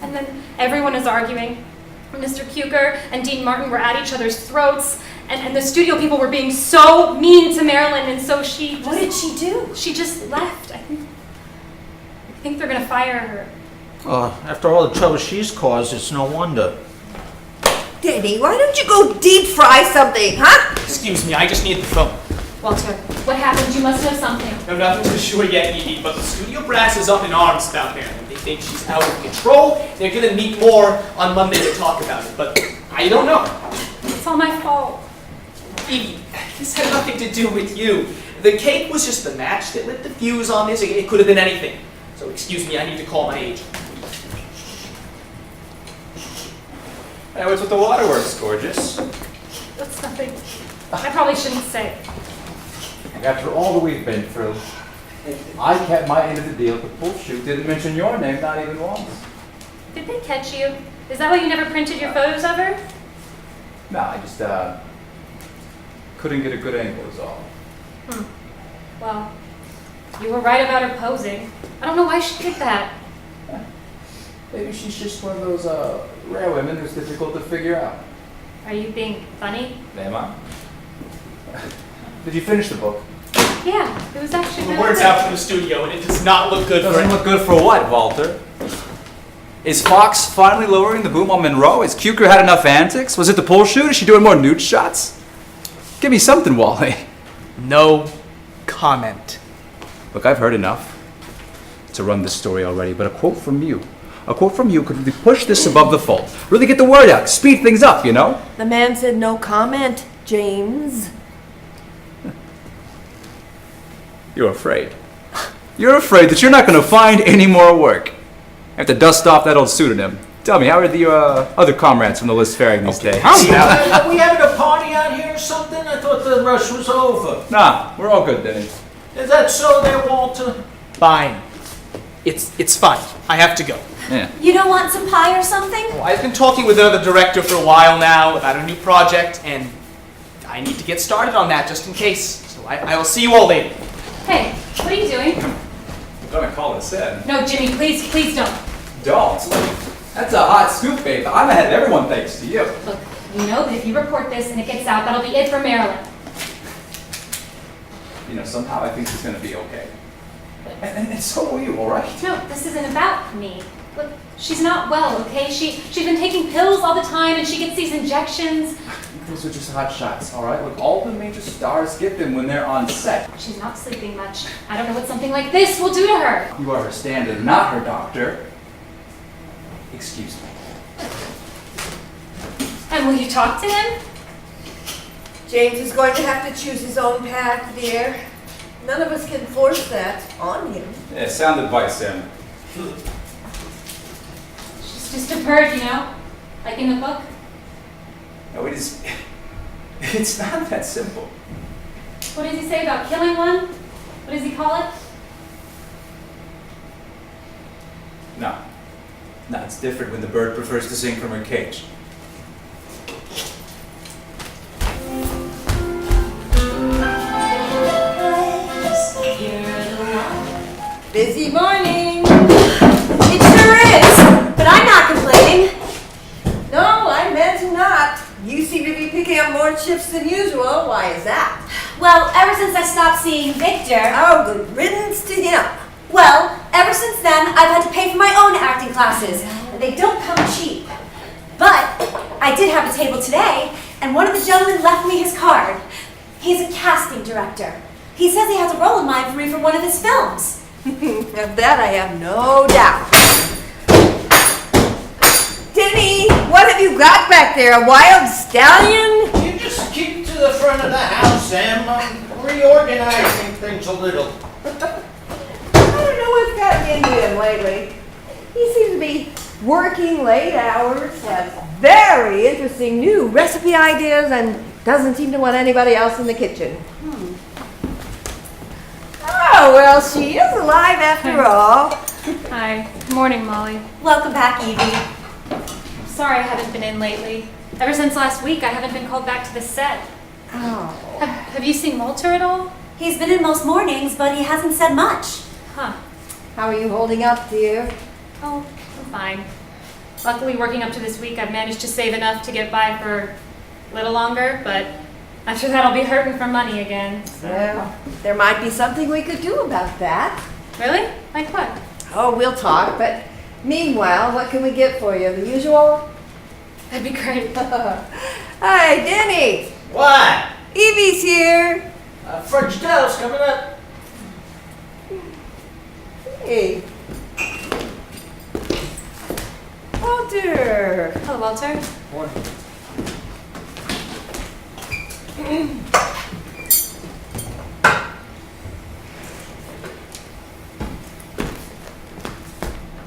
And then everyone is arguing. Mr. Cuker and Dean Martin were at each other's throats, and the studio people were being so mean to Marilyn, and so she just... What did she do? She just left. I think they're gonna fire her. After all the trouble she's caused, it's no wonder. Danny, why don't you go deep fry something, huh? Excuse me, I just need the phone. Walter, what happened? You must know something. No, nothing to be sure yet, Edie, but the studio brass is up in arms about Marilyn. They think she's out of control. They're gonna meet more on Monday to talk about it, but I don't know. It's all my fault. Edie, this had nothing to do with you. The cake was just the match that lit the fuse on this. It could have been anything. So excuse me, I need to call my agent. Hey, what's with the waterworks, gorgeous? That's nothing. I probably shouldn't say. And after all that we've been through, I kept my end of the deal at the pool shoot. Didn't mention your name, not even once. Did they catch you? Is that why you never printed your photos of her? No, I just couldn't get a good angle is all. Well, you were right about her posing. I don't know why she did that. Maybe she's just one of those rare women who's difficult to figure out. Are you being funny? Am I? Did you finish the book? Yeah, it was actually The really word's good. out from the studio, and it does not look good for Doesn't it. look good for what, Walter? Is Fox finally lowering the boom on Monroe? Has Cuker had enough antics? Was it the pool shoot? Is she doing more nude shots? Give me something, Wally. No comment. Look, I've heard enough to run this story already, but a quote from you could really push this above the fold. Really get the word out, speed things up, you know? The man said no comment, James. You're afraid. You're afraid that you're not going to find any more work. I have to dust off that old pseudonym. Tell me, how are the other comrades from the list faring these days? Are we having a party out here or something? I thought the rush was over. Nah, we're all good, Denny. Is that so there, Walter? Fine. It's fine. I have to go. Yeah. You don't want some pie or something? Well, I've been talking with another director for a while now about a new project, and I need to get started on that just in case. So I will see you all later. Hey, what are you doing? I'm gonna call this in. No, Jimmy, please don't. Don't. That's a hot scoop, babe. I'm ahead of everyone thanks to you. Look, you know that if you report this and it gets out, that'll be it for Marilyn. You know, somehow I think she's gonna be okay. And so will you, all right? No, this isn't about me. Look, she's not well, okay? She's been taking pills all the time and she gets these injections. Those are just hot shots, all right? Look, all the major stars get them when they're on set. She's not sleeping much. I don't know what something like this will do to her. You are her stand-in, not her doctor. Excuse me. And will you talk to him? James is going to have to choose his own path, dear. None of us can force that on him. Yeah, sound advice, Sam. She's just a bird, you know? Like in the book. No, it is. It's not that simple. What does he say about killing one? What does he call it? No. No, it's different when the bird prefers to sing from her cage. Busy morning. It sure is, but I'm not complaining. No, I meant not. You seem to be picking up more shifts than usual. Why is that? Well, ever since I stopped seeing Victor, Oh, good riddance to him. well, ever since then, I've had to pay for my own acting classes. They don't come cheap. But I did have a table today, and one of the gentlemen left me his card. He's a casting director. He says he has a role in mind for me for one of his films. Of that I have no doubt. Denny, what have you got back there? A wild stallion? You just keep to the front of the house, Sam. I'm reorganizing things a little. I don't know what's gotten into him lately. He seems to be working late hours, has very interesting new recipe ideas, and doesn't seem to want anybody else in the kitchen. Oh, well, she is alive after all. Hi. Good morning, Molly. Welcome back, Evie. I'm sorry I haven't been in lately. Ever since last week, I haven't been called back to the set. Oh. Have you seen Walter at all? He's been in most mornings, but he hasn't said much. Huh. How are you holding up, dear? Oh, I'm fine. Luckily, working up to this week, I've managed to save enough to get by for a little longer, but after that, I'll be hurting for money again. So. Well, there might be something we could do about that. Really? Like what? Oh, we'll talk, but meanwhile, what can we get for you? The usual? That'd be great. Hi, Denny. What? Evie's here. French toast coming up. Hey. Walter. Hello, Walter. Morning.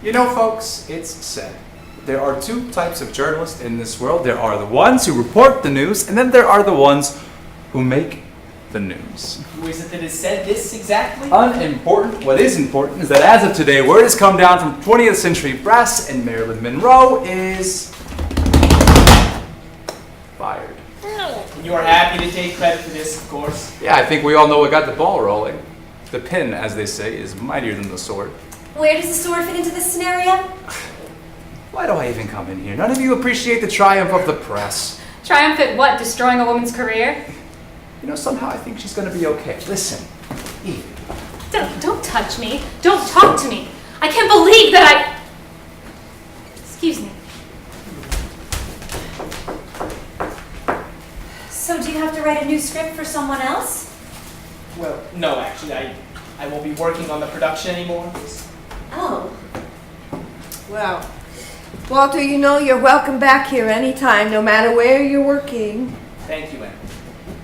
You know, folks, it's said. There are two types of journalists in this world. There are the ones who report the news, and then there are the ones who make the news. Who is it that has said this exactly? Unimportant. What is important is that as of today, word has come down from 20th century brass, and Marilyn Monroe is fired. And you are happy to take credit for this, of course. Yeah, I think we all know what got the ball rolling. The pen, as they say, is mightier than the sword. Where does the sword fit into this scenario? Why do I even come in here? None of you appreciate the triumph of the press. Triumph at what? Destroying a woman's career? You know, somehow I think she's gonna be okay. Listen, Eve. Don't touch me. Don't talk to me. I can't believe that Excuse me. So do you have to write a new script for someone else? Well, no, actually, I won't be working on the production anymore. Oh. Well, Walter, you know you're welcome back here anytime, no matter where you're working. Thank you, Anne.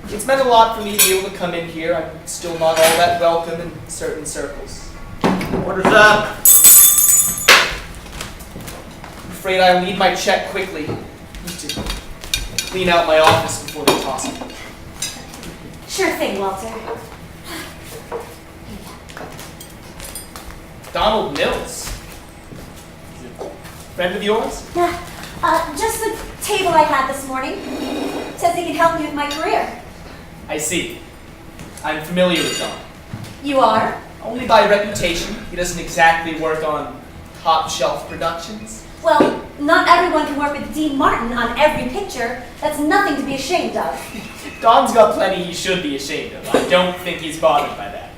It's meant a lot for me to be able to come in here. I'm still not all that welcome in certain circles. Orders up. I'm afraid I'll need my check quickly. Need to clean out my office before they toss it. Sure thing, Walter. Donald Mills. Is it a friend of yours? Yeah. Just the table I had this morning. Says he can help me with my career. I see. I'm familiar with Don. You are? Only by reputation. He doesn't exactly work on top-shelf productions. Well, not everyone can work with Dean Martin on every picture. That's nothing to be ashamed of. Don's got plenty he should be ashamed of. I don't think he's bothered by that.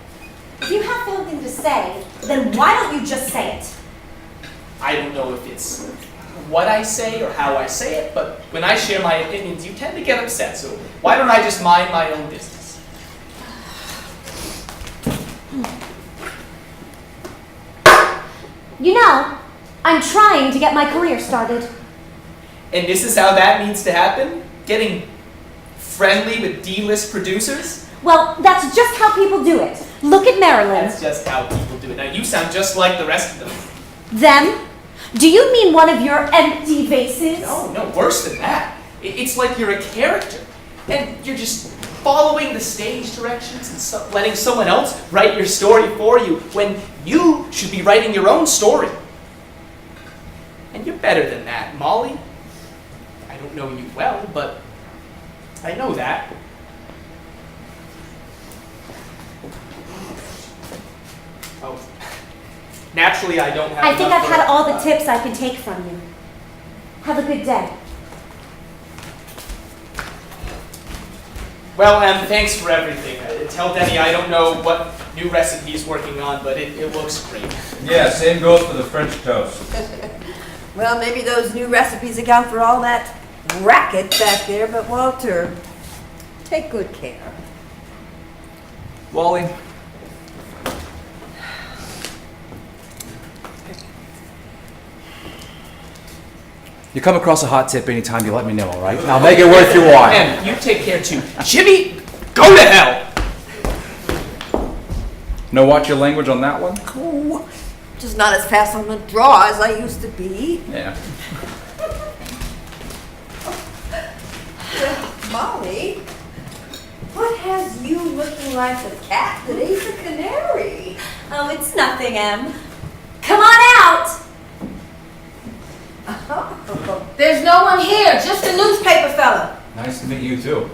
If you have something to say, then why don't you just say it? I don't know if it's what I say or how I say it, but when I share my opinions, you tend to get upset, so why don't I just mind my own business? You know, I'm trying to get my career started. And this is how that needs to happen? Getting friendly with D-list producers? Well, that's just how people do it. Look at Marilyn. That's just how people do it. Now, you sound just like the rest of them. Them? Do you mean one of your empty vases? No, worse than that. It's like you're a character, and you're just following the stage directions and letting someone else write your story for you when you should be writing your own story. And you're better than that, Molly. I don't know you well, but I know that. Oh, naturally I don't have I think enough I've for- had all the tips I can take from you. Have a good day. Well, and thanks for everything. Tell Denny I don't know what new recipe he's working on, but it looks great. Yeah, same goes for the French toast. Well, maybe those new recipes account for all that racket back there, but Walter, take good care. Wally, you come across a hot tip anytime, you let me know, all right? I'll make it worth your while. And you take care too. Jimmy, go to hell! No, watch your language on that one? Oh, just not as fast on the draw as I used to be. Yeah. Molly, what has you looking like the cat that ate the canary? Oh, it's nothing, Em. Come on out! There's no one here, just the newspaper fella. Nice to meet you too.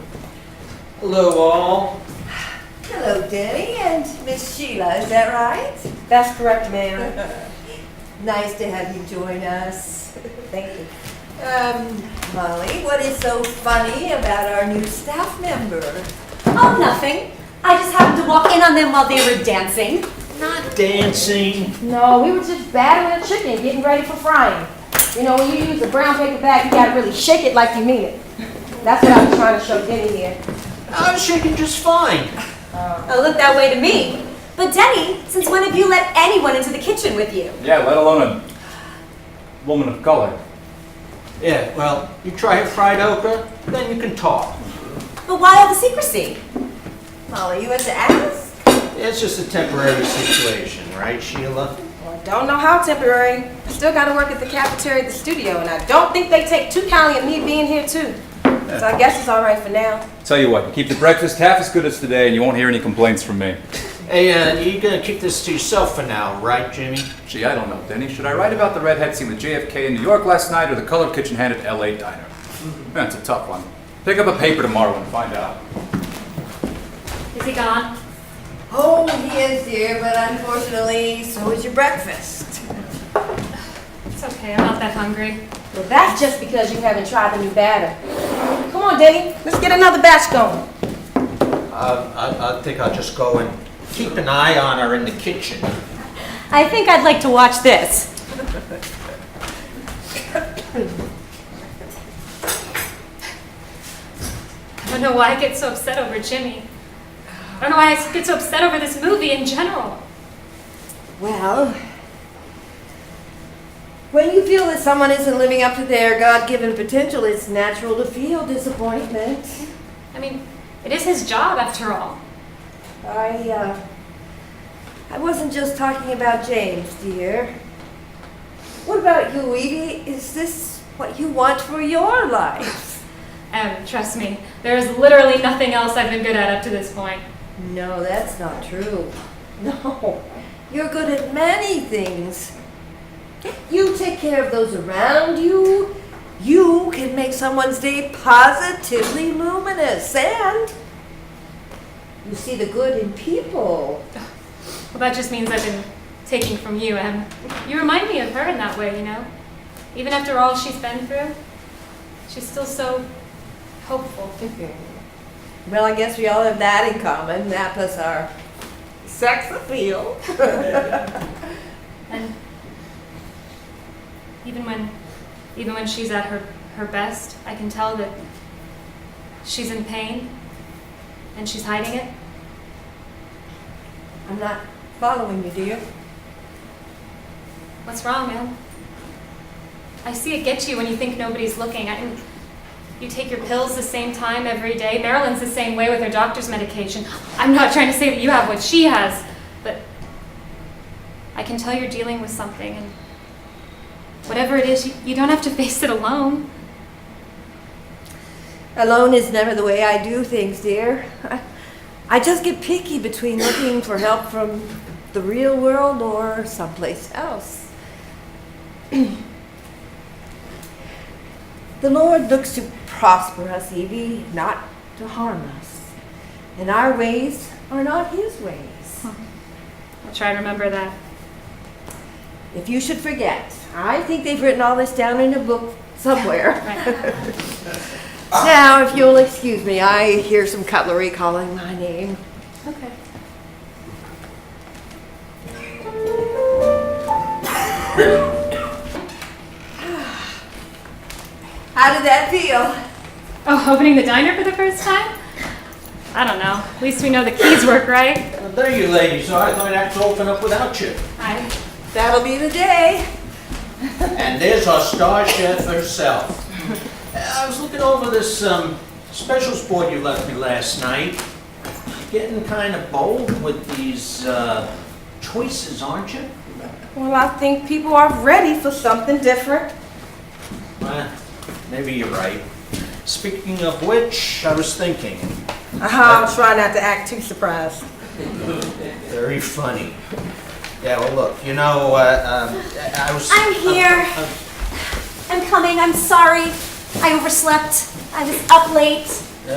Hello, all. Hello, Denny and Miss Sheila, is that right? That's correct, ma'am. Nice to have you join us. Thank you. Molly, what is so funny about our new staff member? Oh, nothing. I just happened to walk in on them while they were dancing. Not dancing. No, we were just battering a chicken, getting ready for frying. You know, when you use a brown paper bag, you gotta really shake it like you mean it. That's what I was trying to show Denny here. I was shaking just fine. Oh, look that way to me. But Denny, since when have you let anyone into the kitchen with you? Yeah, let alone a woman of color. Yeah, well, you try a fried okra, then you can talk. But why all the secrecy? Molly, you have to ask? It's just a temporary situation, right, Sheila? Well, I don't know how temporary. I still gotta work at the cafeteria at the studio, and I don't think they take too kindly of me being here too. So I guess it's all right for now. Tell you what, you keep the breakfast half as good as today and you won't hear any complaints from me. Hey, you're gonna keep this to yourself for now, right, Jimmy? Gee, I don't know, Denny. Should I write about the redhead scene with JFK in New York last night or the colored kitchen hand at LA Diner? That's a tough one. Pick up a paper tomorrow and find out. Is he gone? Oh, he is, dear, but unfortunately, so is your breakfast. It's okay, I'm not that hungry. Well, that's just because you haven't tried the new batter. Come on, Denny, let's get another batch going. I think I'll just go and keep an eye on her in the kitchen. I think I'd like to watch this. I don't know why I get so upset over Jimmy. I don't know why I get so upset over this movie in general. Well, when you feel that someone isn't living up to their God-given potential, it's natural to feel disappointment. I mean, it is his job after all. I wasn't just talking about James, dear. What about you, Evie? Is this what you want for your life? Trust me, there is literally nothing else I've been good at up to this point. No, that's not true. No, you're good at many things. You take care of those around you. You can make someone's day positively luminous, and you see the good in people. Well, that just means I've been taking from you, Em. You remind me of her in that way, you know? Even after all she's been through, she's still so hopeful. Well, I guess we all have that in common, that plus our sex appeal. And even when she's at her best, I can tell that she's in pain and she's hiding it. I'm not following you, dear. What's wrong, Em? I see it get you when you think nobody's looking. You take your pills the same time every day. Marilyn's the same way with her doctor's medication. I'm not trying to say that you have what she has, but I can tell you're dealing with something, and whatever it is, you don't have to face it alone. Alone is never the way I do things, dear. I just get picky between looking for help from the real world or someplace else. The Lord looks to prosper us, Evie, not to harm us. And our ways are not His ways. I'll try to remember that. If you should forget, I think they've written all this down in a book somewhere. Right. Now, if you'll excuse me, I hear some cutlery calling my name. Okay. How did that feel? Oh, opening the diner for the first time? I don't know. At least we know the keys work, right? Well, there you ladies are. I thought I'd have to open up without you. That'll be the day. And there's our star chef herself. I was looking over this specials board you left me last night. Getting kind of bold with these choices, aren't you? Well, I think people are ready for something different. Well, maybe you're right. Speaking of which, I was thinking. I'll try not to act too surprised. Very funny. Yeah, well, look, you know, I was... I'm here. I'm coming. I'm sorry. I overslept. I was up late.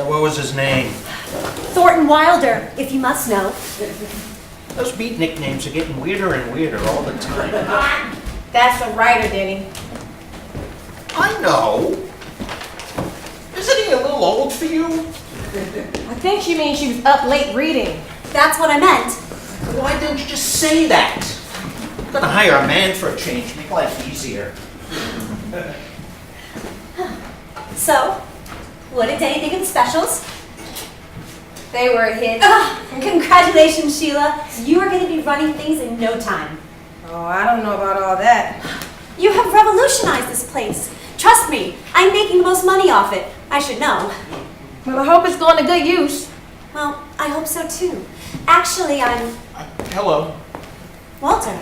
what was his name? Thornton Wilder, if you must know. Those beat nicknames are getting weirder and weirder all the time. That's a writer, Denny. I know. Isn't he a little old for you? I think she means she was up late reading. That's what I meant. Why didn't you just say that? I'm gonna hire a man for a change, make life easier. So, what did Danny think of the specials? They were a hit. Congratulations, Sheila. You are going to be running things in no time. Oh, I don't know about all that. You have revolutionized this place. Trust me, I'm making the most money off it. I should know. Well, I hope it's going to good use. Well, I hope so too. Actually, I'm Hello. Walter.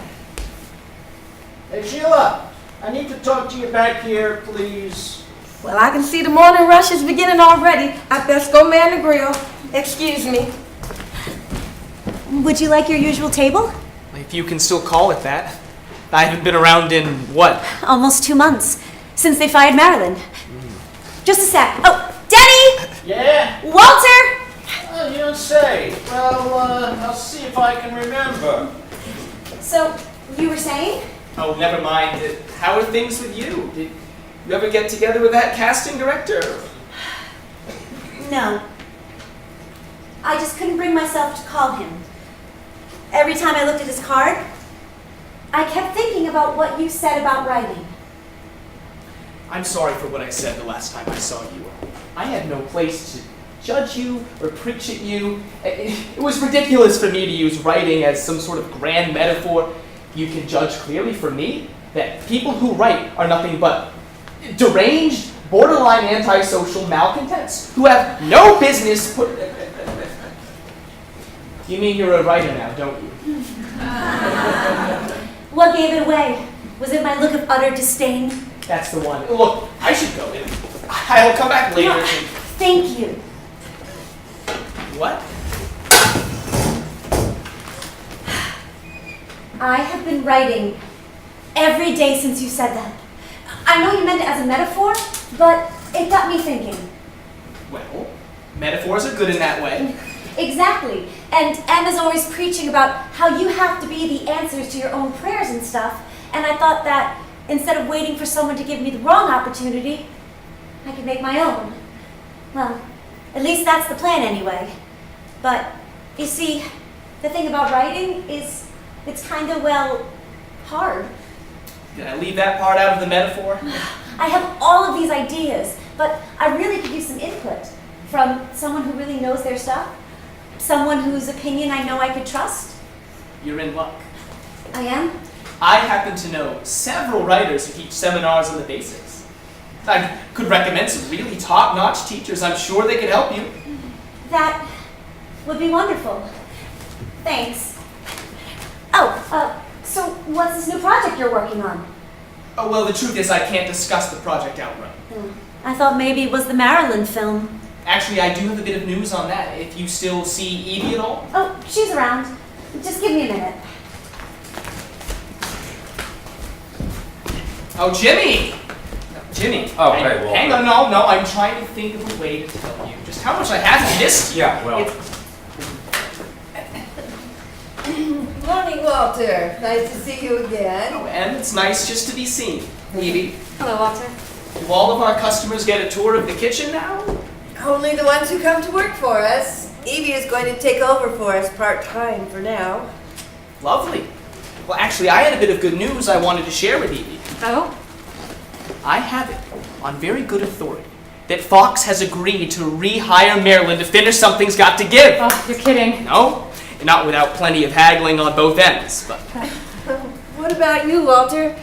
Hey, Sheila, I need to talk to you back here, please. Well, I can see the morning rush is beginning already. I best go man the grill. Excuse me. Would you like your usual table? If you can still call it that. I haven't been around in, what? Almost 2 months since they fired Marilyn. Just a sec. Oh, Denny! Yeah? Walter! Oh, you don't say. Well, I'll see if I can remember. So, you were saying? Oh, never mind. How are things with you? Did you ever get together with that casting director? No. I just couldn't bring myself to call him. Every time I looked at his card, I kept thinking about what you said about writing. I'm sorry for what I said the last time I saw you. I had no place to judge you or preach at you. It was ridiculous for me to use writing as some sort of grand metaphor. You can judge clearly for me that people who write are nothing but deranged, borderline antisocial malcontents who have no business put... You mean you're a writer now, don't you? What gave it away? Was it my look of utter disdain? That's the one. Look, I should go. I'll come back later. No, thank you. What? I have been writing every day since you said that. I know you meant it as a metaphor, but it got me thinking. Well, metaphors are good in that way. Exactly. And Emma's always preaching about how you have to be the answers to your own prayers and stuff. And I thought that instead of waiting for someone to give me the wrong opportunity, I could make my own. Well, at least that's the plan anyway. But, you see, the thing about writing is it's kind of, well, hard. Did I leave that part out of the metaphor? I have all of these ideas, but I really could use some input from someone who really knows their stuff. Someone whose opinion I know I could trust. You're in luck. I am? I happen to know several writers who teach seminars on the basics. I could recommend some really top-notch teachers. I'm sure they could help you. That would be wonderful. Thanks. Oh, so what's this new project you're working on? Oh, well, the truth is I can't discuss the project outright. I thought maybe it was the Marilyn film. Actually, I do have a bit of news on that. If you still see Evie at all. Oh, she's around. Just give me a minute. Oh, Jimmy! No, Jimmy. Oh, hey, Walter. Hang on, no, I'm trying to think of a way to tell you just how much I have missed you. Yeah, well. Morning, Walter. Nice to see you again. Oh, and it's nice just to be seen. Evie, Hello, Walter. do all of our customers get a tour of the kitchen now? Only the ones who come to work for us. Evie is going to take over for us part-time for now. Lovely. Well, actually, I had a bit of good news I wanted to share with Evie. Oh? I have it on very good authority that Fox has agreed to rehire Marilyn to finish Something's Got to Give. Oh, you're kidding. No, not without plenty of haggling on both ends, but... What about you, Walter?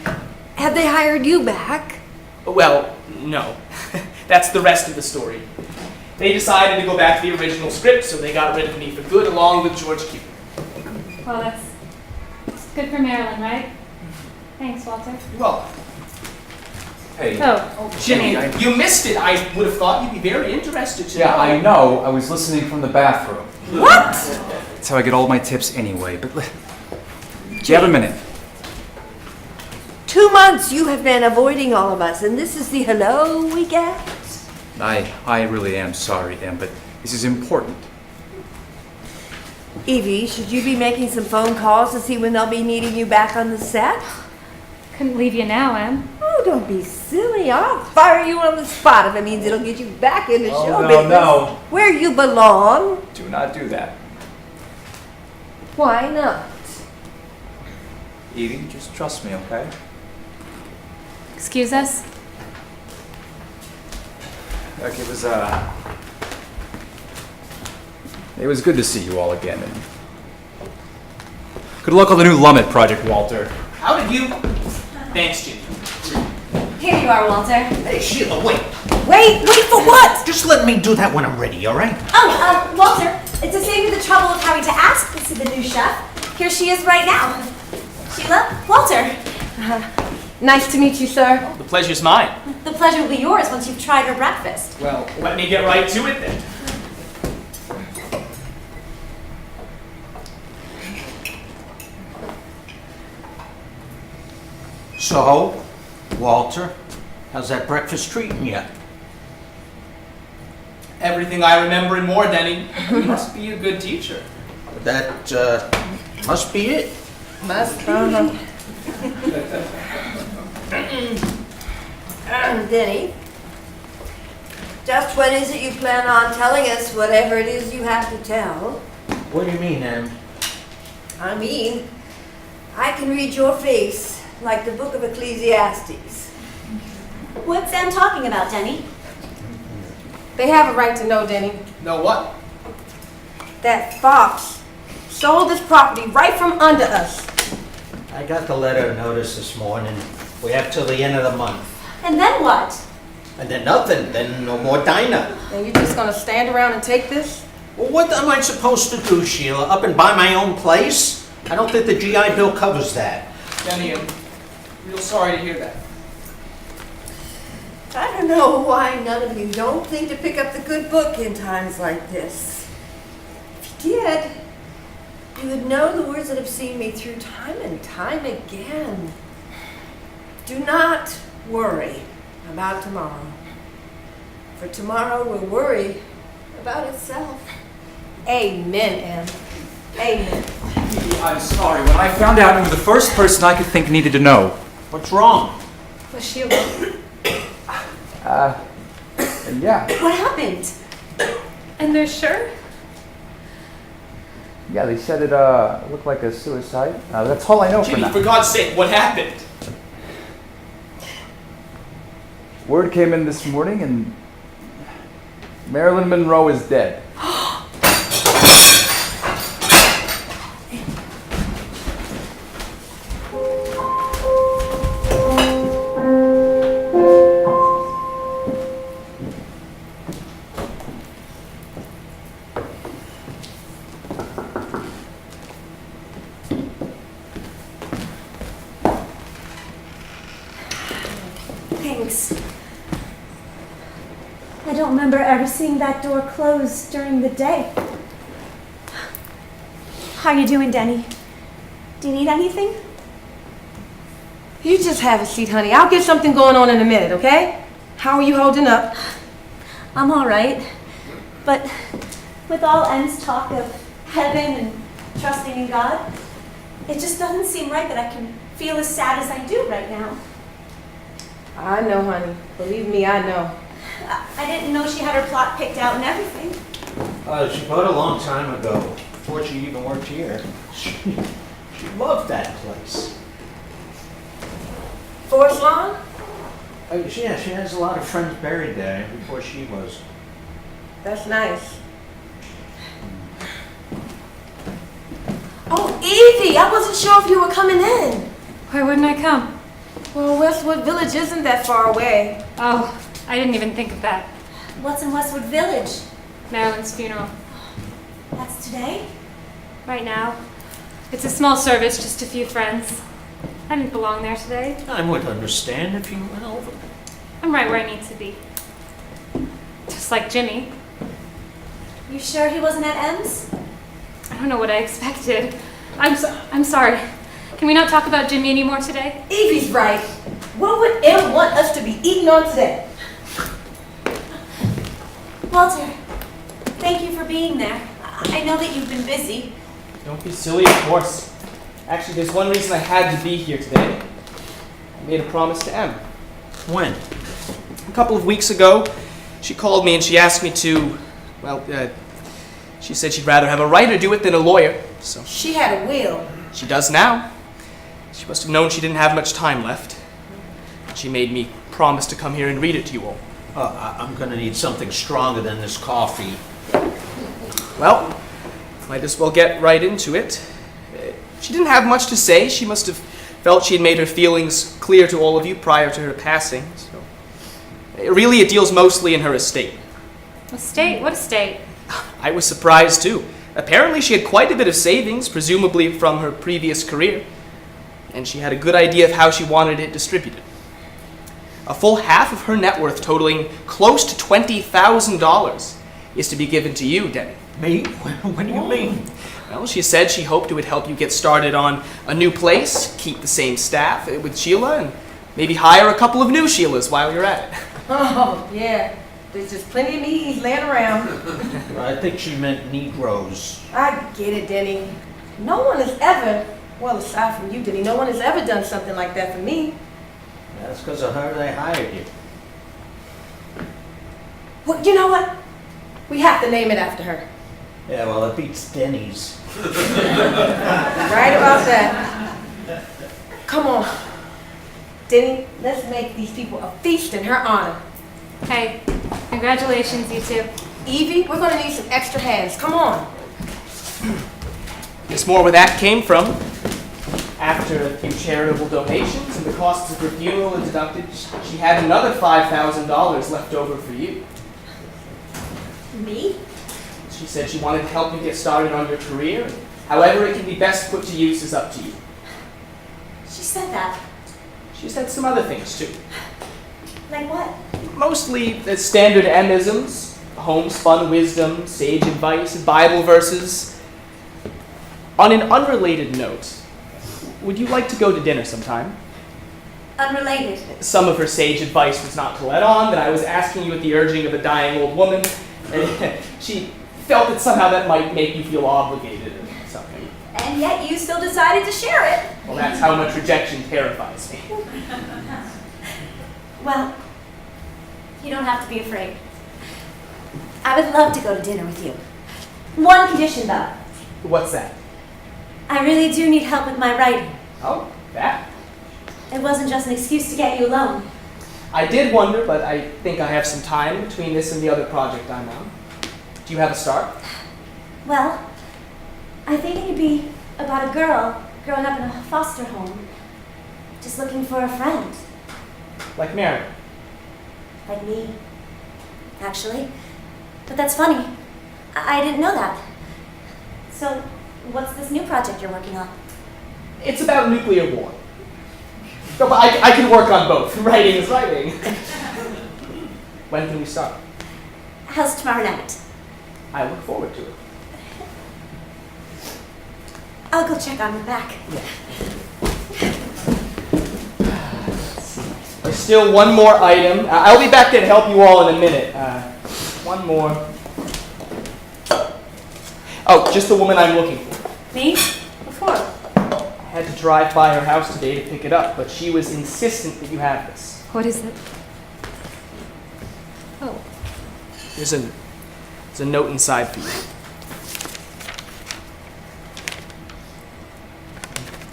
Have they hired you back? Well, no. That's the rest of the story. They decided to go back to the original script, so they got rid of me for good along with George Cukor. Well, that's good for Marilyn, right? Thanks, Walter. Well, Hey. Oh, Jimmy, Jimmy, you missed it. I would have thought you'd be very interested to Yeah, know. I know. I was listening from the bathroom. What? That's how I get all my tips anyway. But Do you have a minute? 2 months you have been avoiding all of us, and this is the hello we get? I really am sorry, Em, but this is important. Evie, should you be making some phone calls to see when they'll be needing you back on the set? Couldn't leave you now, Em. Oh, don't be silly. I'll fire you on the spot if it means it'll get you back in the show no, business. no. Where you belong. Do not do that. Why not? Edie, just trust me, okay? Excuse us? Look, it was good to see you all again. And good luck on the new Lumet project, Walter. How did you? Thanks, Jimmy. Here you are, Walter. Hey, Sheila, wait. Wait for what? Just let me do that when I'm ready, all right? Oh, Walter, it's to save you the trouble of having to ask this to the new chef. Here she is right now. Sheila, Walter. Nice to meet you, sir. The pleasure's mine. The pleasure will be yours once you've tried her breakfast. Well, let me get right to it then. So, Walter, how's that breakfast treating you? Everything I remember and more, Denny. You must be a good teacher. That, must be it. Denny, just when is it you plan on telling us whatever it is you have to tell? What do you mean, Em? I mean, I can read your face like the book of Ecclesiastes. What's Em talking about, Denny? They have a right to know, Denny. Know what? That Fox sold this property right from under us. I got the letter of notice this morning. We have till the end of the month. And then what? And then nothing, then no more diner. And you're just gonna stand around and take this? Well, what am I supposed to do, Sheila? Up and buy my own place? I don't think the GI Bill covers that. Denny, I'm real sorry to hear that. I don't know why none of you don't think to pick up the good book in times like this. If you did, you would know the words that have seen me through time and time again. Do not worry about tomorrow, for tomorrow will worry about itself. Amen, Em. Amen. Edie, I'm sorry. When I found out, you were the first person I could think needed to know. What's wrong? Was Sheila? And yeah. What happened? And they're sure? Yeah, they said it looked like a suicide. That's all I know for Jimmy, now. for God's sake, what happened? Word came in this morning and Marilyn Monroe is dead. Thanks. I don't remember ever seeing that door closed during the day. How you doing, Denny? Do you need anything? You just have a seat, honey. I'll get something going on in a minute, okay? How are you holding up? I'm all right. But with all Em's talk of heaven and trusting in God, it just doesn't seem right that I can feel as sad as I do right now. I know, honey. Believe me, I know. I didn't know she had her plot picked out and everything. She bought a long time ago, before she even worked here. She loved that place. Forest Lawn? Yeah, she has a lot of friends buried there before she was. That's nice. Oh, Evie! I wasn't sure if you were coming in. Why wouldn't I come? Well, Westwood Village isn't that far away. Oh, I didn't even think of that. What's in Westwood Village? Marilyn's funeral. That's today? Right now. It's a small service, just a few friends. I didn't belong there today. I would understand if you went over. I'm right where I need to be. Just like Jimmy. You sure he wasn't at Em's? I don't know what I expected. I'm sorry. Can Can we not talk about Jimmy anymore today? Evie's right. What would Em want us to be eating on today? Walter, thank you for being there. I know that you've been busy. Don't be silly, of course. Actually, there's one reason I had to be here today. I made a promise to Em. When? A couple of weeks ago, she called me and she asked me to, she said she'd rather have a writer do it than a lawyer, so She had a will. she does now. She must have known she didn't have much time left. She made me promise to come here and read it to you all. I'm gonna need something stronger than this coffee. Well, might as well get right into it. She didn't have much to say. She must have felt she had made her feelings clear to all of you prior to her passing. So, it deals mostly in her estate. Estate? What estate? I was surprised too. Apparently she had quite a bit of savings, presumably from her previous career, and she had a good idea of how she wanted it distributed. A full half of her net worth, totaling close to $20,000, is to be given to you, Denny. Me? What do you mean? Well, she said she hoped it would help you get started on a new place, keep the same staff with Sheila, and maybe hire a couple of new Sheilas while you're at it. Oh, yeah. There's just plenty of me's laying around. I think she meant Negroes. I get it, Denny. No one has ever, well, aside from you, Denny, no one has ever done something like that for me. That's because of her they hired you. Well, you know what? We have to name it after her. Yeah, well, it beats Denny's. Right about that. Come on. Denny, let's make these people a feast in her honor. Hey, congratulations, you two. Evie, we're gonna need some extra hands. Come on. There's more where that came from. After a few charitable donations and the costs of her funeral are deducted, she had another $5,000 left over for you. Me? She said she wanted to help you get started on your career. However it can be best put to use is up to you. She said that. She said some other things too. Like what? Mostly the standard Emisms, homespun wisdom, sage advice, and Bible verses. On an unrelated note, would you like to go to dinner sometime? Unrelated. Some of her sage advice was not to let on, that I was asking you at the urging of a dying old woman, and she felt that somehow that might make you feel obligated or something. And yet you still decided to share it. Well, that's how much rejection terrifies me. Well, you don't have to be afraid. I would love to go to dinner with you. One condition, though. What's that? I really do need help with my writing. Oh, that. It wasn't just an excuse to get you alone. I did wonder, but I think I have some time between this and the other project I'm on. Do you have a start? Well, I think it could be about a girl growing up in a foster home, just looking for a friend. Like Mary? Like me, actually. But that's funny. I didn't know that. So, what's this new project you're working on? It's about nuclear war. No, but I can work on both. Writing is writing. When can we start? How's tomorrow night? I look forward to it. I'll go check on her back. There's still one more item. I'll be back there to help you all in a minute. One more. Oh, just the woman I'm looking for. Me? Before. I had to drive by her house today to pick it up, but she was insistent that you have this. What is it? Oh. There's a note inside for you.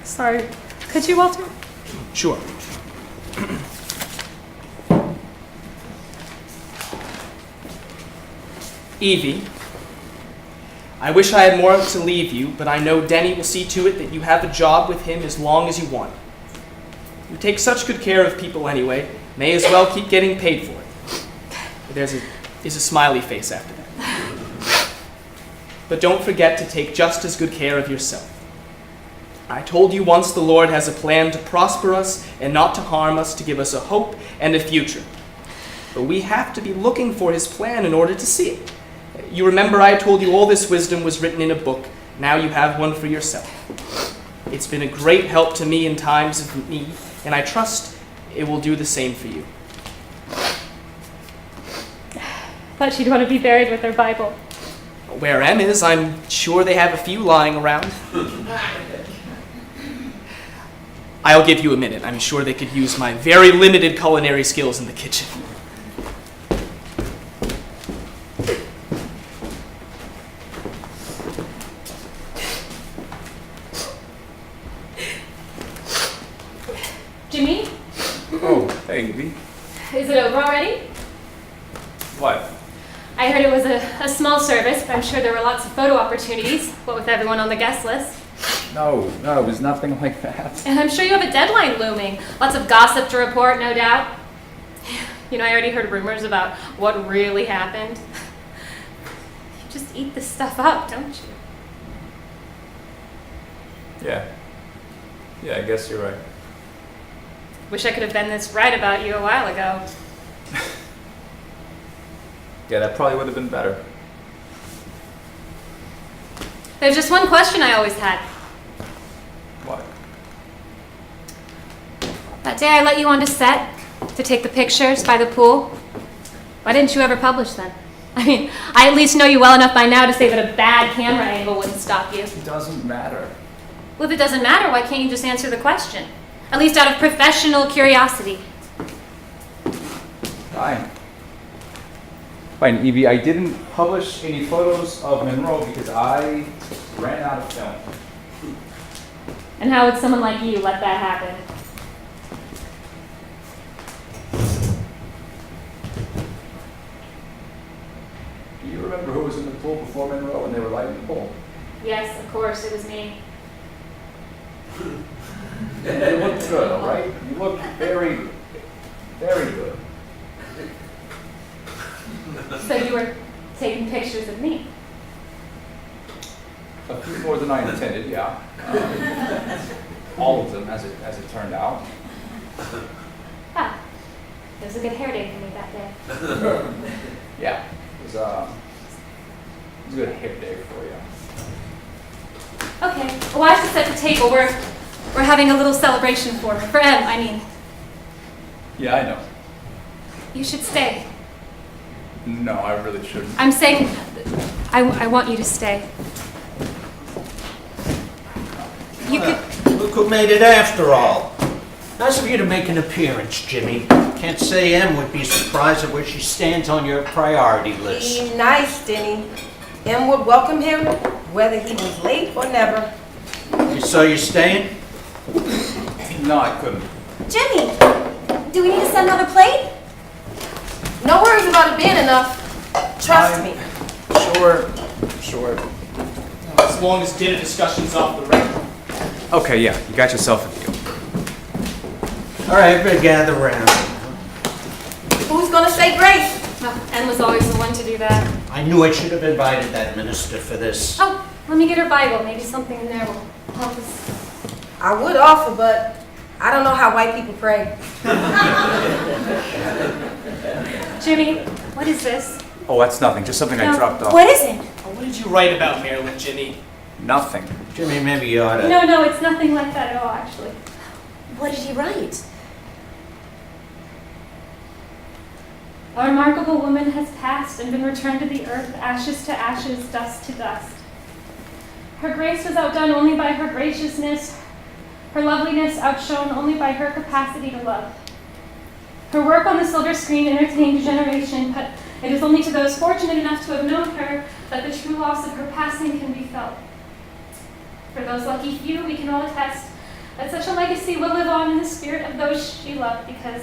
Sorry. Could you, Walter? Sure. Evie, I wish I had more to leave you, but I know Denny will see to it that you have a job with him as long as you want. You take such good care of people anyway, may as well keep getting paid for it. There's a smiley face after that. But don't forget to take just as good care of yourself. I told you once the Lord has a plan to prosper us and not to harm us, to give us a hope and a future. But we have to be looking for his plan in order to see it. You remember I told you all this wisdom was written in a book. Now you have one for yourself. It's been a great help to me in times of need, and I trust it will do the same for you. Thought she'd want to be buried with her Bible. Where Em is, I'm sure they have a few lying around. I'll give you a minute. I'm sure they could use my very limited culinary skills in the kitchen. Jimmy, Oh, hey, Evie. is it over already? What? I heard it was a small service, but I'm sure there were lots of photo opportunities, what with everyone on the guest list. No, it was nothing like that. And I'm sure you have a deadline looming. Lots of gossip to report, no doubt. You know, I already heard rumors about what really happened. You just eat this stuff up, don't you? Yeah, I guess you're right. Wish I could have been this right about you a while ago. Yeah, that probably would have been better. There's just one question I always had. What? That day I let you onto set to take the pictures by the pool, why didn't you ever publish them? I mean, I at least know you well enough by now to say that a bad camera angle wouldn't stop you. It doesn't matter. Well, if it doesn't matter, why can't you just answer the question? At least out of professional curiosity. Fine, Evie, I didn't publish any photos of Monroe because I ran out of film. And how would someone like you let that happen? Do you remember who was in the pool before Monroe when they were lighting the pool? Yes, of course, it was me. You look good, all right? You look very, very good. So you were taking pictures of me. A few more than I intended, yeah. All of them, as it turned out. Ah, it was a good hair day for me that day. Yeah, it was a good hair day for you. Okay, well, I have to set the table. We're having a little celebration for Em, I mean. Yeah, I know. You should stay. No, I really shouldn't. I'm saying, I want you to stay. You could. Look who made it after all. Nice of you to make an appearance, Jimmy. Can't say Em would be surprised at where she stands on your priority list. Be nice, Denny. Em would welcome him, whether he was late or never. So you're staying? No, I couldn't. Jimmy, do we need to set another plate? No worries about it being enough. Trust me. Sure. As long as dinner discussion's off the record. Okay, yeah, you got yourself a deal. All right, everybody gather around. Who's gonna say grace? Em was always the one to do that. I knew I should have invited that minister for this. Oh, let me get her Bible. Maybe something in there will help us. I would offer, but I don't know how white people pray. Jimmy, what is this? Oh, that's nothing. Just something I No. dropped off. What is it? What did you write about Marilyn, Jimmy? Nothing. Jimmy, maybe you ought to... No, it's nothing like that at all, actually. What did he write? A remarkable woman has passed and been returned to the earth, ashes to ashes, dust to dust. Her grace was outdone only by her graciousness, her loveliness outshone only by her capacity to love. Her work on the silver screen entertained a generation, but it is only to those fortunate enough to have known her that the true loss of her passing can be felt. For those lucky few, we can all attest that such a legacy will live on in the spirit of those she loved, because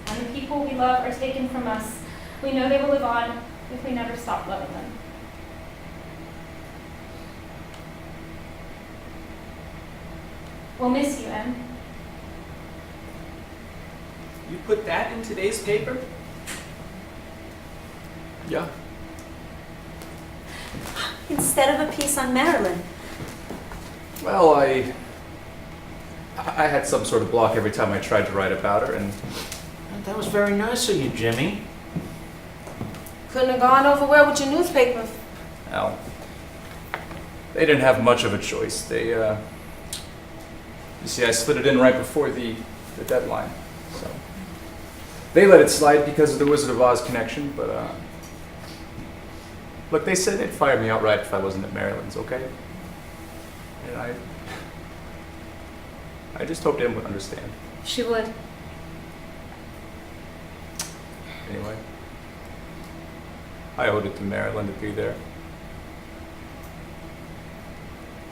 when the people we love are taken from us, we know they will live on if we never stop loving them. We'll miss you, Em. You put that in today's paper? Yeah. Instead of a piece on Marilyn. Well, I had some sort of block every time I tried to write about her, and That was very nice of you, Jimmy. Couldn't have gone over well with your newspaper. well, they didn't have much of a choice. They You see, I slid it in right before the deadline. So they let it slide because of the Wizard of Oz connection, but look, they said they'd fire me outright if I wasn't at Maryland's, okay? And I just hoped Em would understand. She would. Anyway, I owed it to Maryland to be there.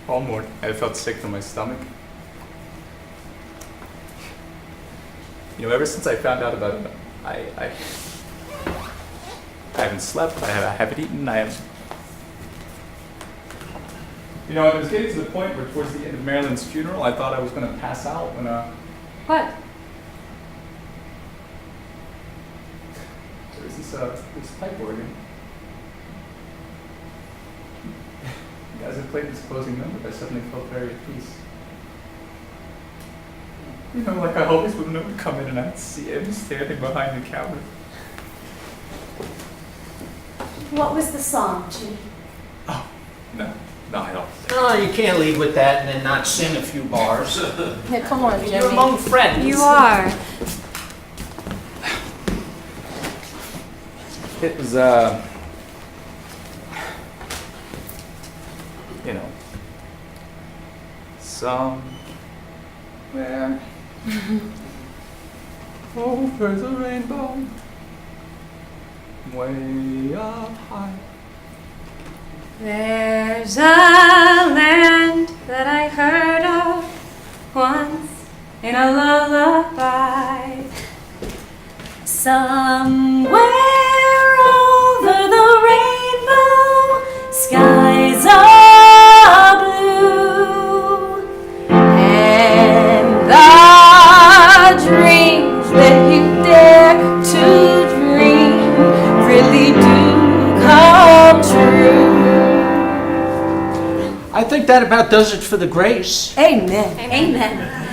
All morning, I felt sick to my stomach. You know, ever since I found out about it, I haven't slept, I haven't eaten, I haven't... You know, it was getting to the point where towards the end of Marilyn's funeral, I thought I was going to pass out when, What? there was this pipe organ. As I played this closing number, I suddenly felt very at peace. You know, like I always would know to come in and I'd see him standing behind the counter. What was the song, Judy? Oh, no, I don't. Oh, you can't lead with that and then not sing a few bars. Yeah, come on, Jimmy. You're among friends. You are. It was, you know, somewhere over the rainbow, way up high. There's a land that I heard of once in a lullaby. Somewhere over the rainbow, skies are blue, and the dreams that you dare to dream really do come true. I think that about does it for the Grace. Amen. Amen.